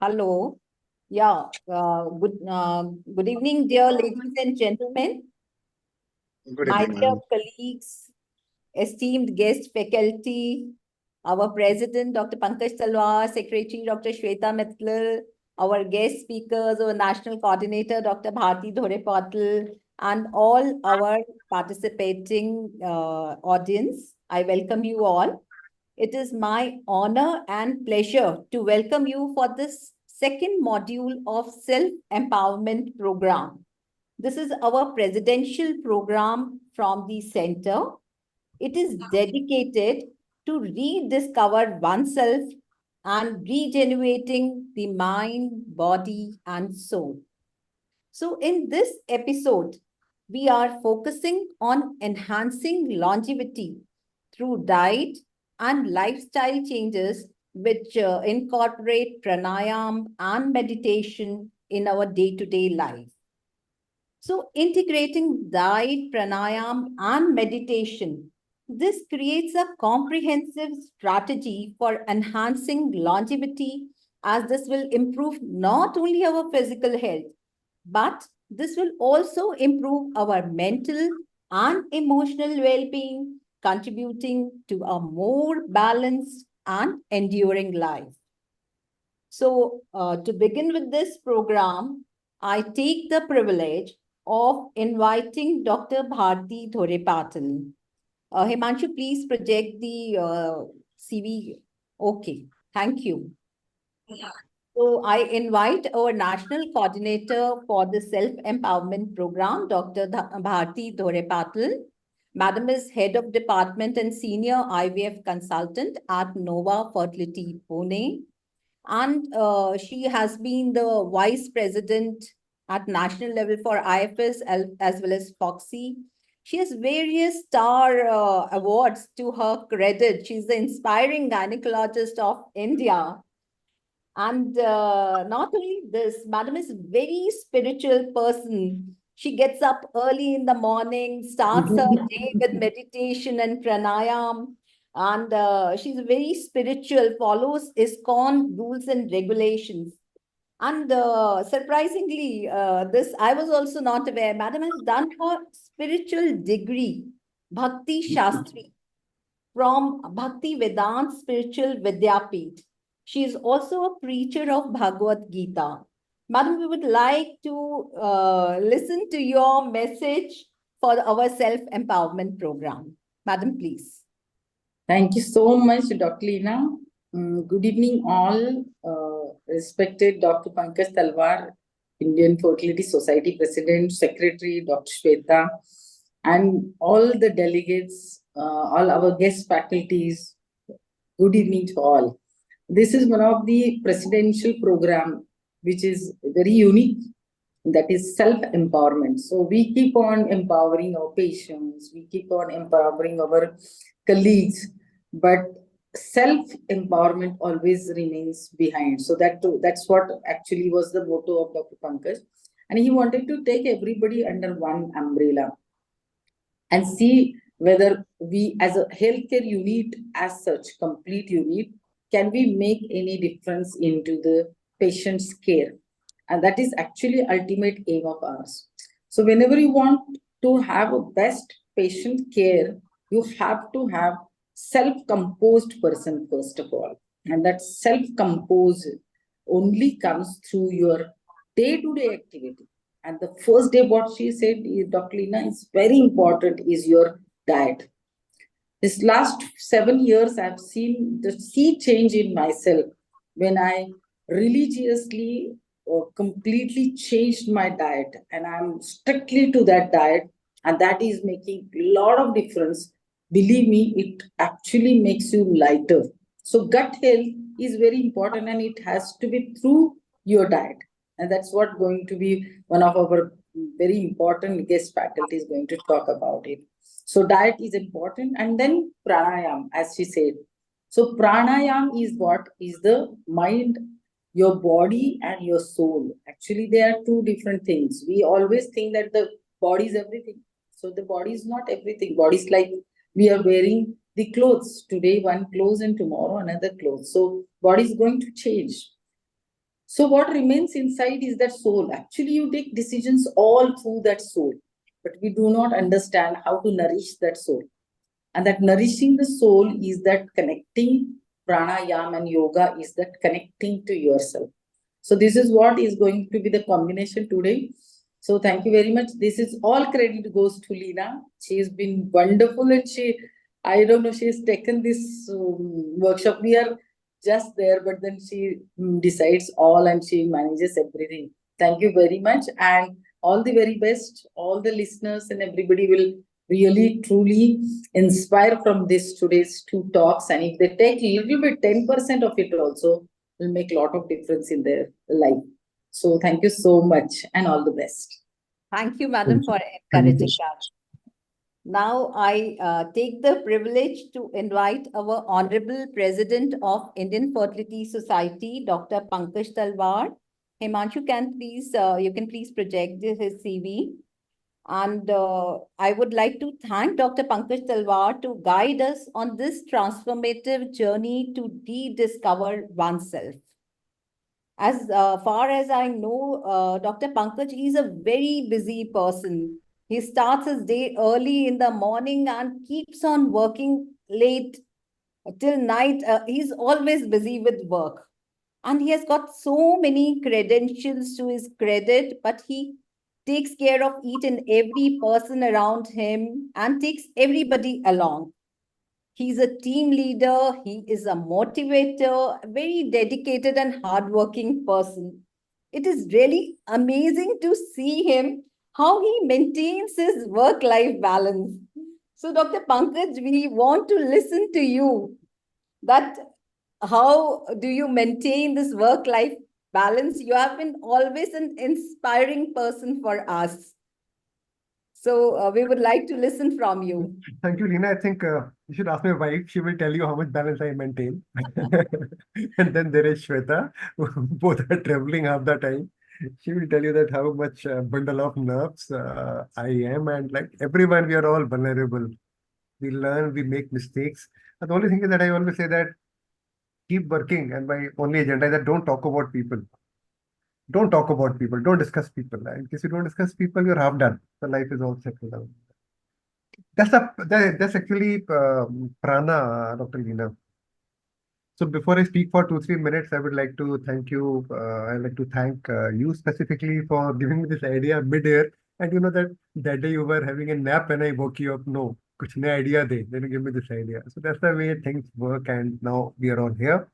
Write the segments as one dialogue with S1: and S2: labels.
S1: Hello. Yeah. Good evening, dear ladies and gentlemen,
S2: Good
S1: my dear
S2: evening.
S1: colleagues, esteemed guest faculty, our president, Dr. Pankaj Talwar, secretary, Dr. Shweta Mittal, our guest speakers, our national coordinator, Dr. Bharti Dhore Patil, and all our participating audience. I welcome you all. It is my honor and pleasure to welcome you for this second module of Self-Empowerment Program. This is our presidential program from the center. It is dedicated to rediscover oneself and regenerating the mind, body, and soul. So, in this episode, we are focusing on enhancing longevity through diet and lifestyle changes which incorporate pranayam and meditation in our day-to-day life. So, integrating diet, pranayam, and meditation, this creates a comprehensive strategy for enhancing longevity, as this will improve not only our physical health, but this will also improve our mental and emotional well being, contributing to a more balanced and enduring life. So, to begin with this program, I take the privilege of inviting Dr. Bharti Dhore Patil. Himanshu, please project the CV. Okay, thank you. So I invite our national coordinator for the self-empowerment program, Dr. Bharti Dhore Patil. Madam is head of department and senior IVF consultant at Nova Fertility Pune. And she has been the vice president at national level for IFS as well as FOXY. She has various star awards to her credit. She's the inspiring gynecologist of India. And not only this, Madam is a very spiritual person. She gets up early in the morning, starts her day with meditation and pranayam. And she's very spiritual, follows ISKCON rules and regulations. And surprisingly, this I was also not aware. Madam has done her spiritual degree, Bhakti Shastri, from Bhakti Vedant Spiritual Vidyapith. She is also a preacher of Bhagavad Gita. Madam, we would like to listen to your message for our self-empowerment program. Madam, please.
S3: Thank you so much, Dr. Leena. Good evening, all. Respected Dr. Pankaj Talwar, Indian Fertility Society President, Secretary, Dr. Shweta, and all the delegates, all our guest faculties. Good evening to all. This is one of the presidential program which is very unique, that is self-empowerment. So we keep on empowering our patients, we keep on empowering our colleagues, but self-empowerment always remains behind. So that's what actually was the motto of Dr. Pankaj. And he wanted to take everybody under one umbrella and see whether we as a healthcare unit as such, complete unit, can we make any difference into the patient's care. And that is actually ultimate aim of ours. So whenever you want to have a best patient care, you have to have self-composed person first of all. And that self-composed only comes through your day-to-day activity. And the first day, what she said, Dr. Leena, is very important, is your diet. This last 7 years, I've seen the sea change in myself when I religiously or completely changed my diet, and I'm strictly to that diet, and that is making a lot of difference. Believe me, it actually makes you lighter. So gut health is very important, and it has to be through your diet. And that's what going to be one of our very important guest faculty is going to talk about it. So diet is important, and then pranayam, as she said. So pranayam is what is the mind, your body and your soul. Actually, they are two different things. We always think that the body is everything. So the body is not everything. Body is like we are wearing the clothes. Today one clothes and tomorrow another clothes. So body is going to change. So what remains inside is that soul. Actually, you take decisions all through that soul, but we do not understand how to nourish that soul. And that nourishing the soul is that connecting. Pranayama and yoga is that connecting to yourself. So this is what is going to be the combination today. So thank you very much. This is all credit goes to Leena. She has been wonderful, and I don't know, she has taken this workshop. We are just there, but then she decides all and she manages everything. Thank you very much, and all the very best. All the listeners and everybody will really truly inspire from this today's two talks, and if they take a little bit 10% of it also will make a lot of difference in their life. So thank you so much and all the best.
S1: Thank you, madam, for encouraging us. Now I take the privilege to invite our Honorable President of Indian Fertility Society, Dr. Pankaj Talwar. Himanshu, you can please project his CV. And I would like to thank Dr. Pankaj Talwar to guide us on this transformative journey to rediscover oneself. As far as I know, Dr. Pankaj is a very busy person. He starts his day early in the morning and keeps on working late till night. He's always busy with work. And he has got so many credentials to his credit, but he takes care of each and every person around him and takes everybody along. He's a team leader, he is a motivator, a very dedicated and hardworking person. It is really amazing to see him, how he maintains his work-life balance. So, Dr. Pankaj, we want to listen to you that how do you maintain this work-life balance? You have been always an inspiring person for us. So we would like to listen from you.
S2: Thank you, Leena. I think you should ask my wife. She will tell you how much balance I maintain. And then there is Shweta, who both are traveling half the time. She will tell you that how much bundle of nerves I am, and like everyone, we are all vulnerable. We learn, we make mistakes. And the only thing is that I always say that keep working, and my only agenda is that don't talk about people. Don't talk about people. Don't discuss people. In case you don't discuss people, you're half done. The life is all settled down. That's actually prana, Dr. Leena. So before I speak for 2-3 minutes, I would like to thank you. I'd like to thank you specifically for giving me this idea mid-air. And you know that day you were having a nap and I woke you up. No, kuch nahi idea de. Then you give me this idea. So that's the way things work. And now we are all here.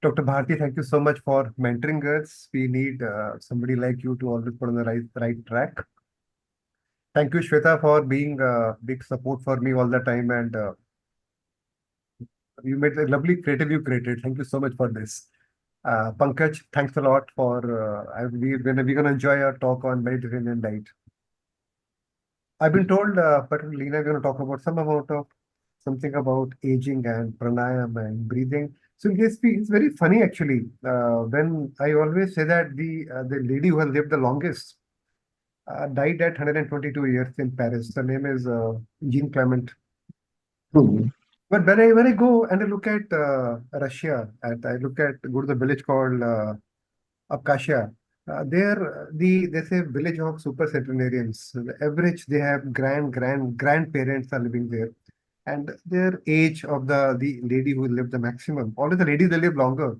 S2: Dr. Bharti, thank you so much for mentoring us. We need somebody like you to always put on the right track. Thank you, Shweta, for being a big support for me all the time. And you made a lovely creative you created. Thank you so much for this. Pankaj, thanks a lot for, we're going to enjoy our talk on Mediterranean diet. I've been told, but Leena, we're going to talk about something about aging and pranayama and breathing. So it's very funny actually. When I always say that the lady who has lived the longest died at 122 years in Paris. Her name is Jean Clement. But when I go and I look at Russia, and I go to the village called Abkhazia, there they say village of super centenarians. The average they have grandparents are living there, and their age of the lady who lived the maximum. All of the ladies they live longer.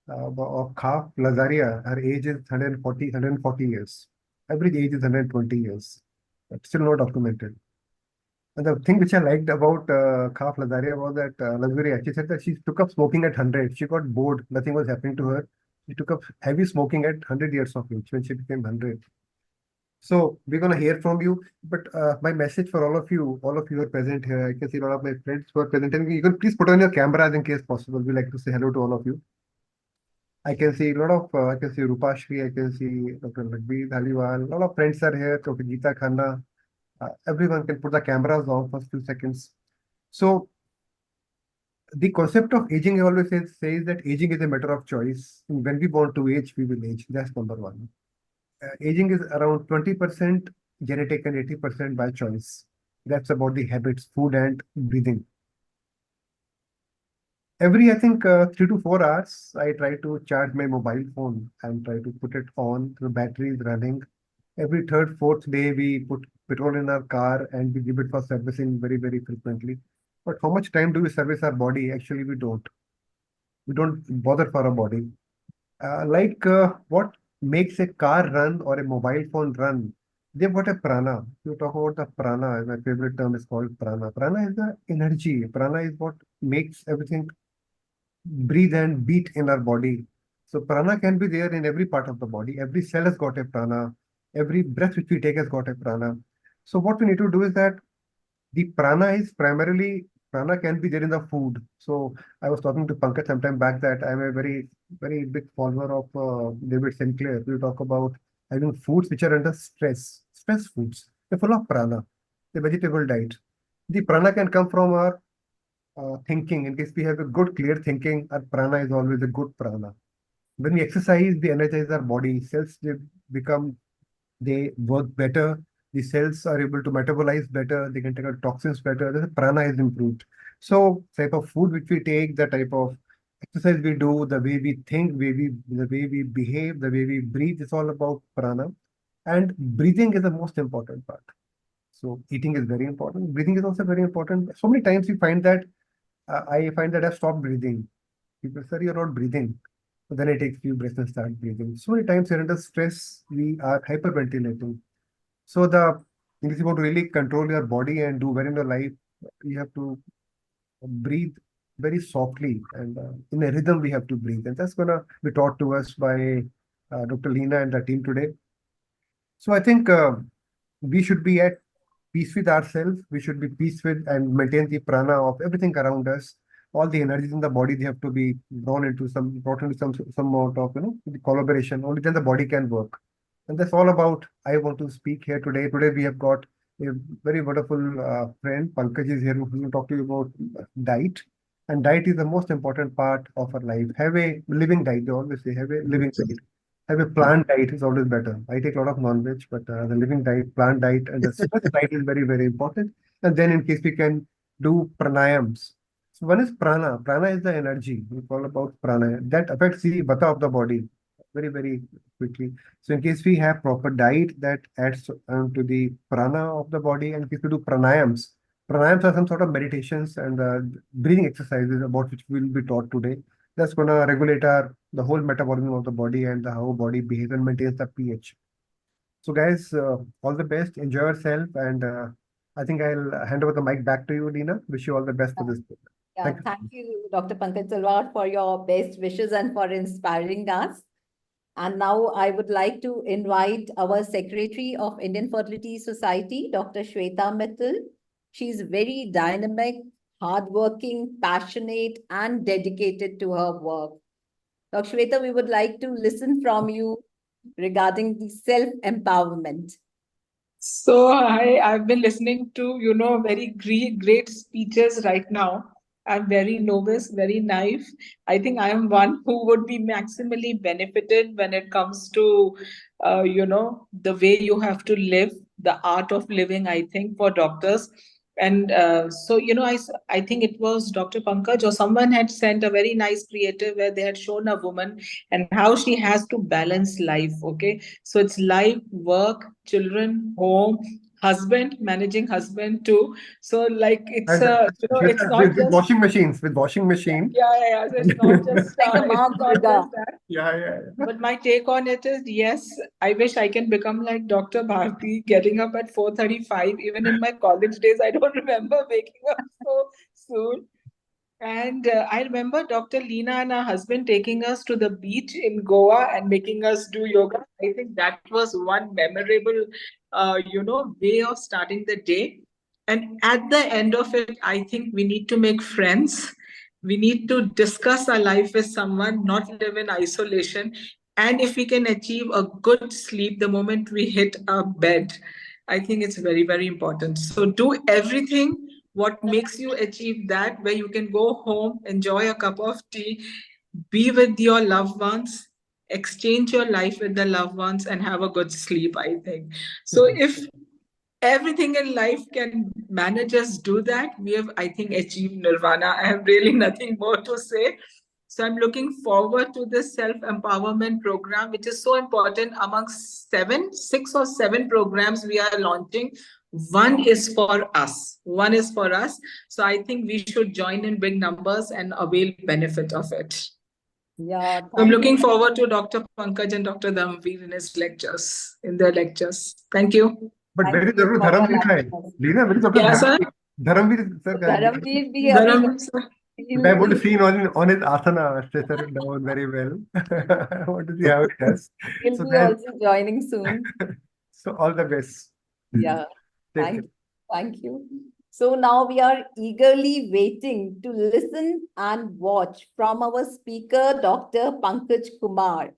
S2: Of Khaf Lazaria, her age is 140 years. Average age is 120 years. But still not documented. And the thing which I liked about Khaf Lazaria was that Lazaria, she said that she took up smoking at 100. She got bored. Nothing was happening to her. She took up heavy smoking at 100 years of age when she became 100. So we're going to hear from you. But my message for all of you who are present here, I can see a lot of my friends who are present. And you can please put on your cameras in case possible. We like to say hello to all of you. I can see a lot of, I can see Rupashri, I can see Dr. Lagbir Dhaliwal, a lot of friends are here, Dr. Geeta Khanna. Everyone can put the cameras on for a few seconds. So the concept of aging, I always says that aging is a matter of choice. When we want to age, we will age. That's number one. Aging is around 20% genetic and 80% by choice. That's about the habits, food and breathing. every, I think, 3 to 4 hours, I try to charge my mobile phone and try to put it on. The battery is running. Every third, fourth day, we put petrol in our car and we give it for servicing very, very frequently. But how much time do we service our body? Actually, we don't. We don't bother for our body. What makes a car run or a mobile phone run? They've got a prana. You talk about the prana. My favorite term is called prana. Prana is the energy. Prana is what makes everything breathe and beat in our body. So prana can be there in every part of the body. Every cell has got a prana. Every breath which we take has got a prana. So what we need to do is that the prana can be there in the food. So I was talking to Pankaj sometime back that I'm a very, very big follower of David Sinclair. We talk about having foods which are under stress foods. They're full of prana, the vegetable diet. The prana can come from our thinking. In case we have a good, clear thinking, our prana is always a good prana. When we exercise, we energize our body. They work better. The cells are able to metabolize better. They can take out toxins better. The prana is improved. So, type of food which we take, the type of exercise we do, the way we think, the way we behave, the way we breathe, it's all about prana. And breathing is the most important part. So, eating is very important. Breathing is also very important. So many times you find that I find that I've stopped breathing. People say you're not breathing. But then I take few breaths and start breathing. So many times we're under stress, we are hyperventilating. So if you want to really control your body and do well in your life, you have to breathe very softly and in a rhythm we have to breathe. And that's gonna be taught to us by Dr. Leena and the team today. So I think we should be at peace with ourselves. We should be peace with and maintain the prana of everything around us. All the energies in the body, they have to be brought into some amount of, the collaboration. Only then the body can work. And that's all about, I want to speak here today. Today we have got a very wonderful friend, Pankaj is here, who will talk to you about diet. And diet is the most important part of our life. Have a living diet. They always say, have a living diet. Have a plant diet is always better. I take a lot of non-veg, but the living diet, plant diet, and the stress diet is very, very important. And then in case we can do pranayams. So one is prana. Prana is the energy. We call about prana. That affects the vata of the body very, very quickly. So in case we have proper diet, that adds to the prana of the body. And if we do pranayams, pranayams are some sort of meditations and breathing exercises about which we will be taught today. That's going to regulate the whole metabolism of the body and how body behaves and maintains the pH. So guys, all the best. Enjoy yourself. And I think I'll hand over the mic back to you, Leena. Wish you all the best for this program.
S1: Yeah, thank you, Dr. Pankaj Talwar, for your best wishes and for inspiring us. And now I would like to invite our Secretary of Indian Fertility Society, Dr. Shweta Mittal. She's very dynamic, hardworking, passionate, and dedicated to her work. Dr. Shweta, we would like to listen from you regarding the self-empowerment.
S4: So I've been listening to, very great speeches right now. I'm very novice, very naive. I think I am one who would be maximally benefited when it comes to, the way you have to live, the art of living, I think, for doctors. And I think it was Dr. Pankaj or someone had sent a very nice creative where they had shown a woman and how she has to balance life. Okay. So it's life, work, children, home, husband, managing husband too. So like it's it's not
S2: with
S4: just
S2: washing machines,
S4: yeah. So it's not just
S1: Like a
S4: it's
S1: Mark
S4: not
S1: Burger.
S4: just that.
S2: Yeah.
S4: But my take on it is, yes, I wish I can become like Dr. Bharti, getting up at 4:35. Even in my college days, I don't remember waking up so soon. And I remember Dr. Leena and her husband taking us to the beach in Goa and making us do yoga. I think that was one memorable, way of starting the day. And at the end of it, I think we need to make friends. We need to discuss our life with someone, not live in isolation. And if we can achieve a good sleep the moment we hit our bed, I think it's very, very important. So do everything what makes you achieve that, where you can go home, enjoy a cup of tea, be with your loved ones, exchange your life with the loved ones, and have a good sleep, I think. So if everything in life can managers do that. We have, I think, achieved nirvana. I have really nothing more to say. So I'm looking forward to this self-empowerment program, which is so important. Amongst 6 or 7 programs we are launching, one is for us. One is for us. So I think we should join in big numbers and avail benefit of it.
S1: Yeah,
S4: So I'm
S1: thank
S4: looking
S1: you.
S4: forward to Dr. Pankaj and Dr. Dhamveer in their lectures. Thank you.
S2: But
S1: Thank
S2: where is
S1: you
S2: Dr.
S1: for
S2: Dharamveer hai?
S1: allowing us.
S2: Leena, where is Dr.
S4: Yeah, sir.
S2: Dharamveer sir?
S1: Dharamveer bhi abhi
S4: Dharam, sir.
S2: But I want to see on his asana, settled down very well. I want to see how it does.
S1: He'll
S2: So
S1: be
S2: then,
S1: also joining soon.
S2: so all the best.
S1: Yeah,
S2: Take
S1: thank
S2: care.
S1: you. Thank you. So now we are eagerly waiting to listen and watch from our speaker, Dr. Pankaj Kumar.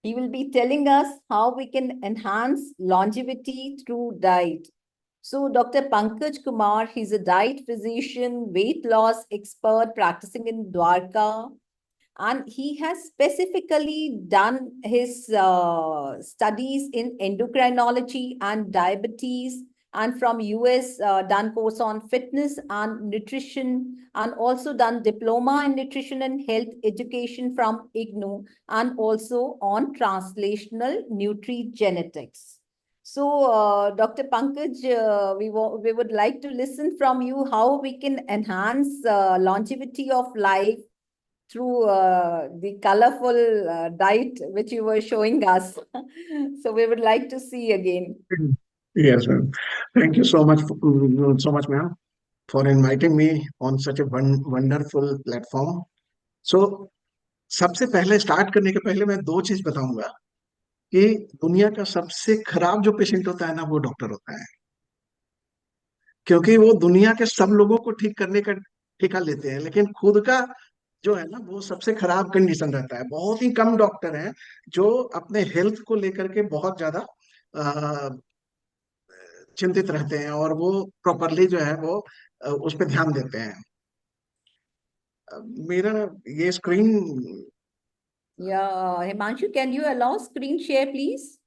S1: He will be telling us how we can enhance longevity through diet. So Dr. Pankaj Kumar, he's a diet physician, weight loss expert practicing in Dwarka. And he has specifically done his studies in endocrinology and diabetes, and from US done course on fitness and nutrition, and also done diploma in nutrition and health education from IGNOU, and also on translational nutrigenetics. So, Dr. Pankaj, we would like to listen from you how we can enhance longevity of life through the colorful diet which you were showing us. So we would like to see again.
S5: Yes, ma'am. Thank you so much, ma'am, for inviting me on such a wonderful platform. So, सबसे पहले start करने के पहले मैं दो चीज बताऊंगा कि दुनिया का सबसे खराब जो पेशेंट होता है ना, वो डॉक्टर होता है, क्योंकि वो दुनिया के सब लोगों को ठीक करने का ठेका लेते हैं, लेकिन खुद का जो है ना, वो सबसे खराब कंडीशन रहता है। बहुत ही कम डॉक्टर हैं जो अपने हेल्थ को लेकर के बहुत ज्यादा चिंतित रहते हैं और वो प्रॉपरली जो है वो उस पर ध्यान देते हैं। मेरा ये screen
S1: Yeah, Himanshu, can you allow screen share, please?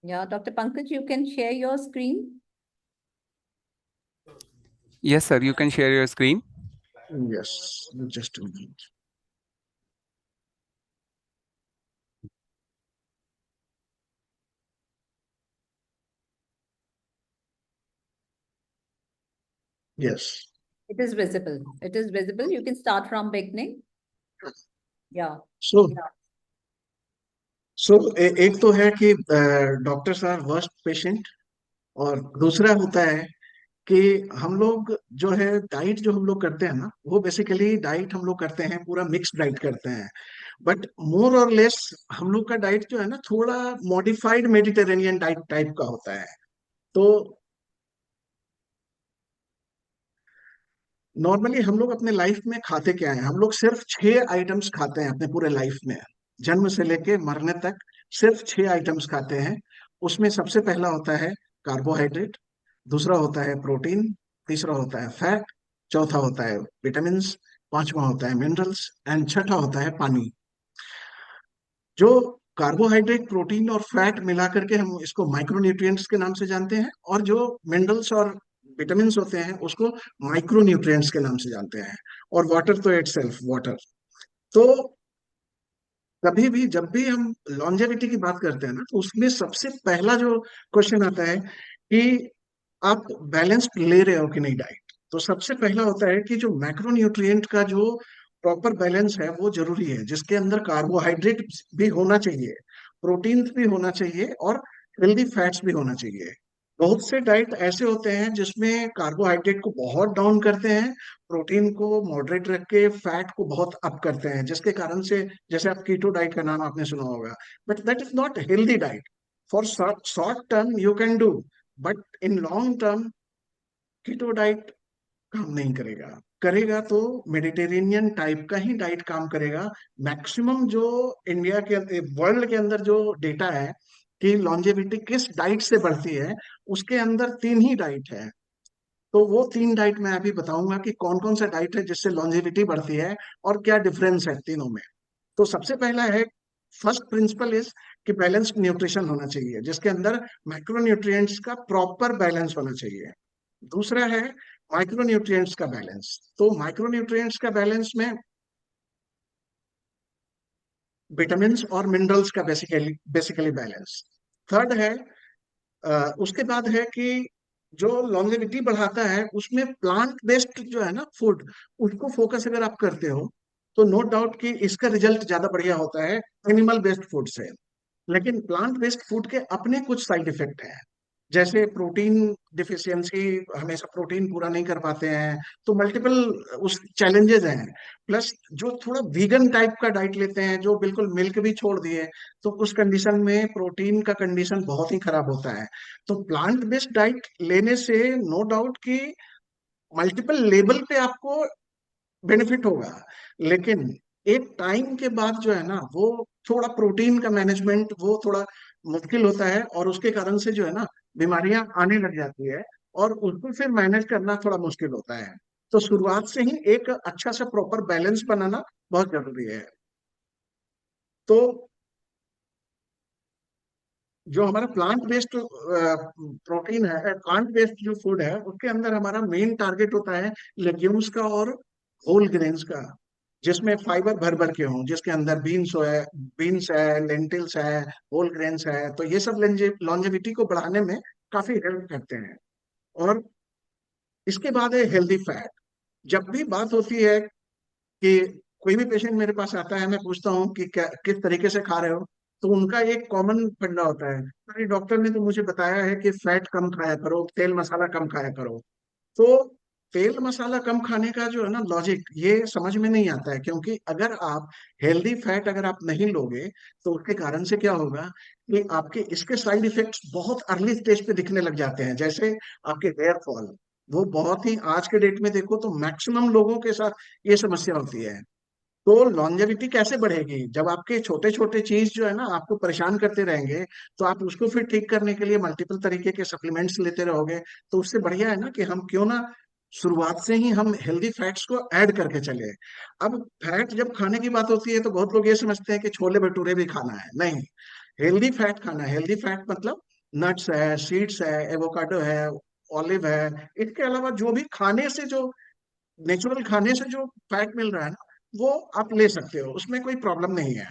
S1: Yeah, Dr. Pankaj, you can share your screen.
S6: Yes, sir, you can share your screen.
S5: Yes, just a minute. Yes.
S1: It is visible. It is visible. You can start from beginning. Yeah.
S5: So एक तो है कि doctors are worst patient, और दूसरा होता है कि हम लोग जो है डाइट जो हम लोग करते हैं ना, वो बेसिकली डाइट हम लोग करते हैं पूरा मिक्स डाइट करते हैं, बट मोर और लेस हम लोग का डाइट जो है ना थोड़ा मॉडिफाइड मेडिटेरेनियन डाइट टाइप का होता है। तो नॉर्मली हम लोग अपने लाइफ में खाते क्या है, हम लोग सिर्फ 6 आइटम्स खाते हैं अपने पूरे लाइफ में, जन्म से लेके मरने तक सिर्फ 6 आइटम्स खाते हैं। उसमें सबसे पहला होता है कार्बोहाइड्रेट, दूसरा होता है प्रोटीन, तीसरा होता है फैट, चौथा होता है विटामिन, पांचवा होता है मिनरल्स, एंड छठा होता है पानी। जो कार्बोहाइड्रेट, प्रोटीन और फैट मिलाकर के हम इसको माइक्रोन्यूट्रिएंट्स के नाम से जानते हैं, और जो मिनरल्स और विटामिन होते हैं उसको माइक्रोन्यूट्रिएंट्स के नाम से जानते हैं, और वाटर तो इटसेल्फ वाटर। तो कभी भी जब भी हम लॉन्जेविटी की बात करते हैं ना, तो उसमें सबसे पहला जो क्वेश्चन आता है कि आप बैलेंस्ड ले रहे हो कि नहीं डाइट। तो सबसे पहला होता है कि जो मैक्रोन्यूट्रिएंट का जो प्रॉपर बैलेंस है वो जरूरी है, जिसके अंदर कार्बोहाइड्रेट भी होना चाहिए, प्रोटीन भी होना चाहिए, और हेल्दी फैट्स भी होना चाहिए। बहुत से डाइट ऐसे होते हैं जिसमें कार्बोहाइड्रेट को बहुत डाउन करते हैं, प्रोटीन को मॉडरेट रख के फैट को बहुत अप करते हैं, जिसके कारण से, जैसे आप कीटो डाइट का नाम आपने सुना होगा, but that is not healthy diet. For short term you can do, but in long term keto diet काम नहीं करेगा। करेगा तो मेडिटेरेनियन टाइप का ही डाइट काम करेगा। मैक्सिमम जो इंडिया के, वर्ल्ड के अंदर जो डेटा है कि लॉन्जेविटी किस डाइट से बढ़ती है, उसके अंदर 3 ही डाइट है। तो वो 3 डाइट मैं अभी बताऊंगा कि कौन कौन सा डाइट है जिससे लॉन्जेविटी बढ़ती है और क्या डिफरेंस है तीनों में। तो सबसे पहला है फर्स्ट प्रिंसिपल इज कि बैलेंस्ड न्यूट्रिशन होना चाहिए, जिसके अंदर माइक्रोन्यूट्रिएंट्स का प्रॉपर बैलेंस होना चाहिए। दूसरा है माइक्रोन्यूट्रिएंट्स का बैलेंस। तो माइक्रोन्यूट्रिएंट्स का बैलेंस में विटामिन्स और मिनरल्स का बेसिकली बैलेंस। थर्ड है उसके बाद है कि जो लॉन्जेविटी बढ़ाता है उसमें प्लांट बेस्ड जो है ना फूड, उसको फोकस अगर आप करते हो तो नो डाउट कि इसका रिजल्ट ज्यादा बढ़िया होता है एनिमल बेस्ड फूड से। लेकिन प्लांट बेस्ड फूड के अपने कुछ साइड इफेक्ट हैं, जैसे प्रोटीन डिफिशियंसी, हमेशा प्रोटीन पूरा नहीं कर पाते हैं, तो मल्टीपल उस चैलेंजेस हैं। प्लस जो थोड़ा वीगन टाइप का डाइट लेते हैं, जो बिल्कुल मिल्क भी छोड़ दिए, तो उस कंडीशन में प्रोटीन का कंडीशन बहुत ही खराब होता है। तो प्लांट बेस्ड डाइट लेने से नो डाउट कि मल्टीपल लेवल पे आपको बेनिफिट होगा, लेकिन एक टाइम के बाद जो है ना वो थोड़ा प्रोटीन का मैनेजमेंट वो थोड़ा मुश्किल होता है, और उसके कारण से जो है ना बीमारियां आने लग जाती है, और उसको फिर मैनेज करना थोड़ा मुश्किल होता है। तो शुरुआत से ही एक अच्छा सा प्रॉपर बैलेंस बनाना बहुत जरूरी है। तो जो हमारा प्लांट बेस्ड प्रोटीन है, प्लांट बेस्ड जो फूड है, उसके अंदर हमारा मेन टारगेट होता है लेग्यूम्स का और होल ग्रेन्स का, जिसमें फाइबर भर भर के हों, जिसके अंदर बीन्स है, लेंटिल्स है, होल ग्रेन्स है। तो ये सब लॉन्जेविटी को बढ़ाने में काफी हेल्प करते हैं। और इसके बाद है हेल्दी फैट। जब भी बात होती है कि कोई भी पेशेंट मेरे पास आता है, मैं पूछता हूँ कि क्या किस तरीके से खा रहे हो, तो उनका एक कॉमन फंडा होता है, अरे डॉक्टर ने तो मुझे बताया है कि फैट कम खाया करो, तेल मसाला कम खाया करो। तो तेल मसाला कम खाने का जो है ना लॉजिक, ये समझ में नहीं आता है, क्योंकि अगर आप हेल्दी फैट अगर आप नहीं लोगे तो उसके कारण से क्या होगा कि आपके इसके साइड इफेक्ट्स बहुत अर्ली स्टेज पे दिखने लग जाते हैं, जैसे आपके हेयर फॉल। वो बहुत ही आज के डेट में देखो तो मैक्सिमम लोगों के साथ ये समस्या होती है। तो लॉन्जेविटी कैसे बढ़ेगी जब आपके छोटे छोटे चीज जो है ना आपको परेशान करते रहेंगे, तो आप उसको फिर ठीक करने के लिए मल्टीपल तरीके के सप्लीमेंट्स लेते रहोगे। तो उससे बढ़िया है ना कि हम क्यों ना शुरुआत से ही हम हेल्दी फैट्स को ऐड करके चले। अब फैट जब खाने की बात होती है तो बहुत लोग ये समझते हैं कि छोले भटूरे भी खाना है, नहीं, हेल्दी फैट खाना है। हेल्दी फैट मतलब नट्स है, सीड्स है, एवोकाडो है, ऑलिव है, इसके अलावा जो भी खाने से जो नेचुरल खाने से जो फैट मिल रहा है ना, वो आप ले सकते हो, उसमें कोई प्रॉब्लम नहीं है।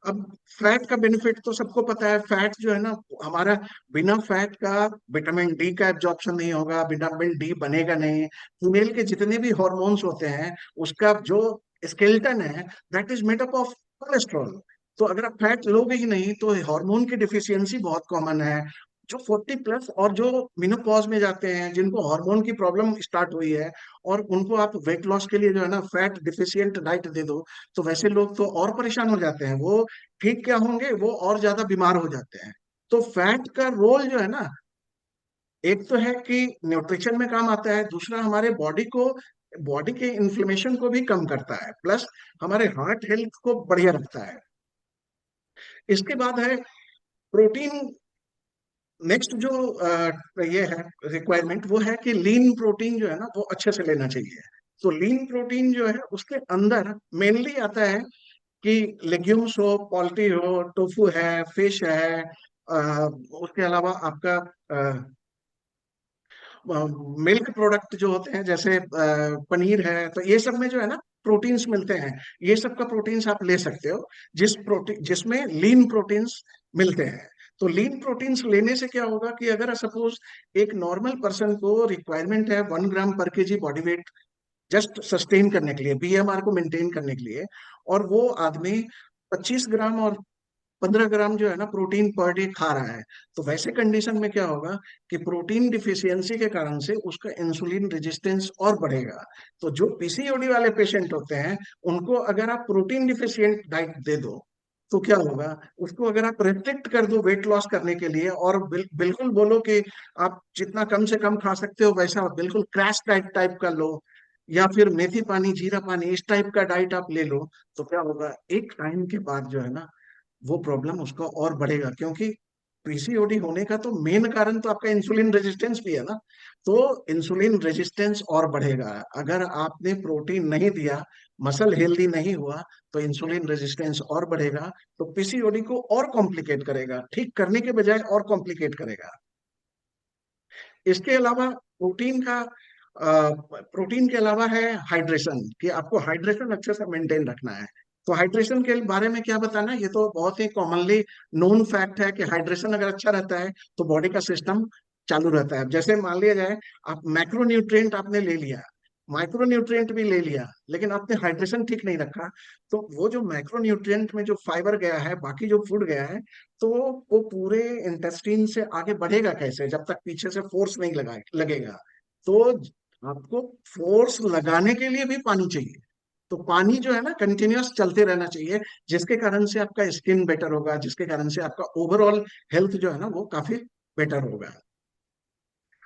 S5: अब फैट का बेनिफिट तो सबको पता है, फैट जो है ना हमारा, बिना फैट का विटामिन डी का एब्जॉर्प्शन नहीं होगा, विटामिन डी बनेगा नहीं। फीमेल के जितने भी हॉर्मोन्स होते हैं उसका जो स्केलेटन है that is made up of cholesterol. तो अगर आप फैट लोगे ही नहीं तो हार्मोन की डिफिशियंसी बहुत कॉमन है। जो 40 प्लस और जो मेनोपॉज में जाते हैं, जिनको हार्मोन की प्रॉब्लम स्टार्ट हुई है, और उनको आप वेट लॉस के लिए जो है ना फैट डिफिशियंट डाइट दे दो, तो वैसे लोग तो और परेशान हो जाते हैं। वो ठीक क्या होंगे, वो और ज्यादा बीमार हो जाते हैं। तो फैट का रोल जो है ना, एक तो है कि न्यूट्रिशन में काम आता है, दूसरा हमारे बॉडी के इन्फ्लेमेशन को भी कम करता है, प्लस हमारे हार्ट हेल्थ को बढ़िया रखता है। इसके बाद है प्रोटीन। नेक्स्ट जो ये है रिक्वायरमेंट, वो है कि लीन प्रोटीन जो है ना वो अच्छे से लेना चाहिए। तो लीन प्रोटीन जो है उसके अंदर मेनली आता है कि लेग्यूम्स हो, पोल्ट्री हो, टोफू है, फिश है, उसके अलावा आपका मिल्क प्रोडक्ट जो होते हैं, जैसे पनीर है, तो ये सब में जो है ना प्रोटीन्स मिलते हैं। ये सब का प्रोटीन्स आप ले सकते हो, जिसमें लीन प्रोटीन्स मिलते हैं। तो लीन प्रोटीन्स लेने से क्या होगा कि अगर सपोज एक नॉर्मल पर्सन को रिक्वायरमेंट है 1 ग्राम पर KG body weight just sustain करने के लिए, बीएमआर को मेंटेन करने के लिए, और वो आदमी 25 ग्राम और 15 ग्राम जो है ना प्रोटीन पर डे खा रहा है, तो वैसे कंडीशन में क्या होगा कि प्रोटीन डिफिशियंसी के कारण से उसका इंसुलिन रेजिस्टेंस और बढ़ेगा। तो जो पीसीओडी वाले पेशेंट होते हैं, उनको अगर आप प्रोटीन डिफिशियंट डाइट दे दो तो क्या होगा, उसको अगर आप रेस्ट्रिक्ट कर दो वेट लॉस करने के लिए, और बिल्कुल बोलो कि आप जितना कम से कम खा सकते हो वैसा बिल्कुल क्रैश डाइट टाइप का लो, या फिर मेथी पानी, जीरा पानी, इस टाइप का डाइट आप ले लो, तो क्या होगा एक टाइम के बाद जो है ना वो प्रॉब्लम उसका और बढ़ेगा। क्योंकि पीसीओडी होने का तो मेन कारण तो आपका इंसुलिन रेजिस्टेंस भी है ना। तो इंसुलिन रेजिस्टेंस और बढ़ेगा अगर आपने प्रोटीन नहीं दिया, मसल हेल्दी नहीं हुआ, तो इंसुलिन रेजिस्टेंस और बढ़ेगा, तो पीसीओडी को और कॉम्प्लिकेट करेगा, ठीक करने के बजाय और कॉम्प्लिकेट करेगा। इसके अलावा प्रोटीन के अलावा है हाइड्रेशन, कि आपको हाइड्रेशन अच्छे से मेंटेन रखना है। तो हाइड्रेशन के बारे में क्या बताना, ये तो बहुत ही कॉमनली नोन फैक्ट है कि हाइड्रेशन अगर अच्छा रहता है तो बॉडी का सिस्टम चालू रहता है। जैसे मान लिया जाए आप मैक्रोन्यूट्रिएंट आपने ले लिया, माइक्रोन्यूट्रिएंट भी ले लिया, लेकिन आपने हाइड्रेशन ठीक नहीं रखा, तो वो जो मैक्रोन्यूट्रिएंट में जो फाइबर गया है, बाकी जो फूड गया है, तो वो पूरे इंटेस्टाइन से आगे बढ़ेगा कैसे, जब तक पीछे से फोर्स नहीं लगेगा। तो आपको फोर्स लगाने के लिए भी पानी चाहिए। तो पानी जो है ना कंटिन्यूअस चलते रहना चाहिए, जिसके कारण से आपका स्किन बेटर होगा, जिसके कारण से आपका ओवरऑल हेल्थ जो है ना वो काफी बेटर होगा।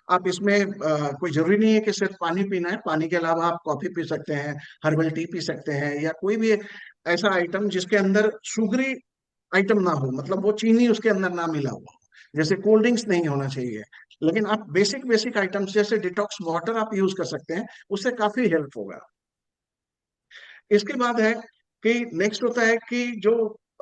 S5: आप इसमें कोई जरूरी नहीं है कि सिर्फ पानी पीना है, पानी के अलावा आप कॉफी पी सकते हैं, हर्बल टी पी सकते हैं, या कोई भी ऐसा आइटम जिसके अंदर शुगरी आइटम ना हो, मतलब वो चीनी उसके अंदर ना मिला हो, जैसे कोल्ड ड्रिंक्स नहीं होना चाहिए। लेकिन आप बेसिक बेसिक आइटम्स जैसे डिटॉक्स वाटर आप यूज कर सकते हैं, उससे काफी हेल्प होगा। इसके बाद है कि नेक्स्ट होता है कि जो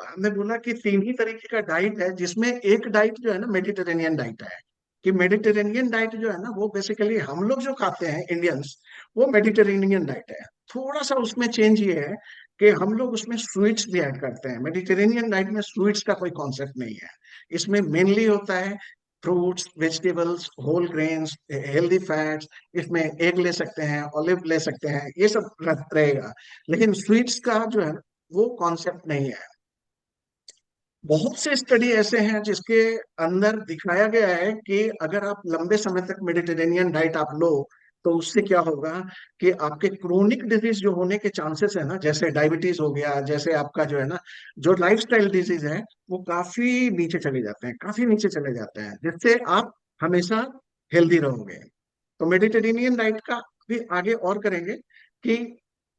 S5: हमने बोला कि तीन ही तरीके का डाइट है, जिसमें एक डाइट जो है ना मेडिटेरेनियन डाइट है। कि मेडिटेरेनियन डाइट जो है ना वो बेसिकली हम लोग जो खाते हैं इंडियंस, वो मेडिटेरेनियन डाइट है। थोड़ा सा उसमें चेंज ये है कि हम लोग उसमें स्वीट्स भी ऐड करते हैं। मेडिटेरेनियन डाइट में स्वीट्स का कोई कॉन्सेप्ट नहीं है। इसमें मेनली होता है fruits, vegetables, whole grains, healthy fats, इसमें एग ले सकते हैं, ऑलिव ले सकते हैं, ये सब रहेगा। लेकिन स्वीट्स का जो है वो कॉन्सेप्ट नहीं है। बहुत से स्टडी ऐसे हैं जिसके अंदर दिखाया गया है कि अगर आप लंबे समय तक मेडिटेरेनियन डाइट आप लो, तो उससे क्या होगा कि आपके क्रोनिक डिजीज जो होने के चांसेस है ना, जैसे डायबिटीज हो गया, जैसे आपका जो है ना जो लाइफस्टाइल डिजीज है, वो काफी नीचे चले जाते हैं, काफी नीचे चले जाते हैं, जिससे आप हमेशा हेल्दी रहोगे। तो मेडिटेरेनियन डाइट का भी आगे और करेंगे कि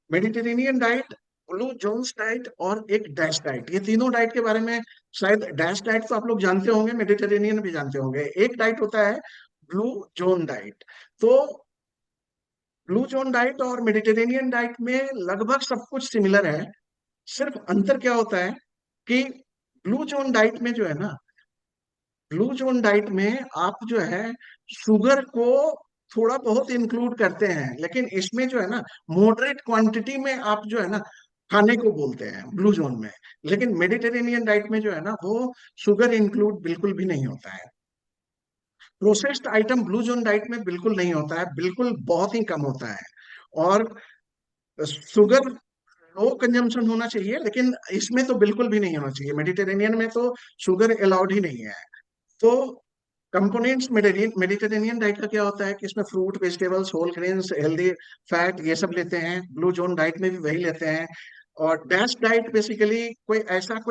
S5: Mediterranean diet, blue zones diet और एक डैश डाइट, ये तीनों डाइट के बारे में शायद डैश डाइट तो आप लोग जानते होंगे, मेडिटेरेनियन भी जानते होंगे। एक डाइट होता है ब्लू जोन डाइट। तो ब्लू जोन डाइट और मेडिटेरेनियन डाइट में लगभग सब कुछ सिमिलर है। सिर्फ अंतर क्या होता है कि ब्लू जोन डाइट में जो है ना, ब्लू जोन डाइट में आप जो है शुगर को थोड़ा बहुत इंक्लूड करते हैं, लेकिन इसमें जो है ना मॉडरेट क्वांटिटी में आप जो है ना खाने को बोलते हैं ब्लू जोन में। लेकिन मेडिटेरेनियन डाइट में जो है ना वो शुगर इंक्लूड बिल्कुल भी नहीं होता है। Processed item blue zone diet में बिल्कुल नहीं होता है, बिल्कुल बहुत ही कम होता है। और शुगर लो कंजम्पशन होना चाहिए, लेकिन इसमें तो बिल्कुल भी नहीं होना चाहिए। मेडिटेरेनियन में तो शुगर अलाउड ही नहीं है। तो कंपोनेंट्स मेडिटेरेनियन डाइट का क्या होता है कि इसमें fruit, vegetables, whole grains, healthy fat, ये सब लेते हैं। ब्लू जोन डाइट में भी वही लेते हैं। और डैश डाइट बेसिकली कोई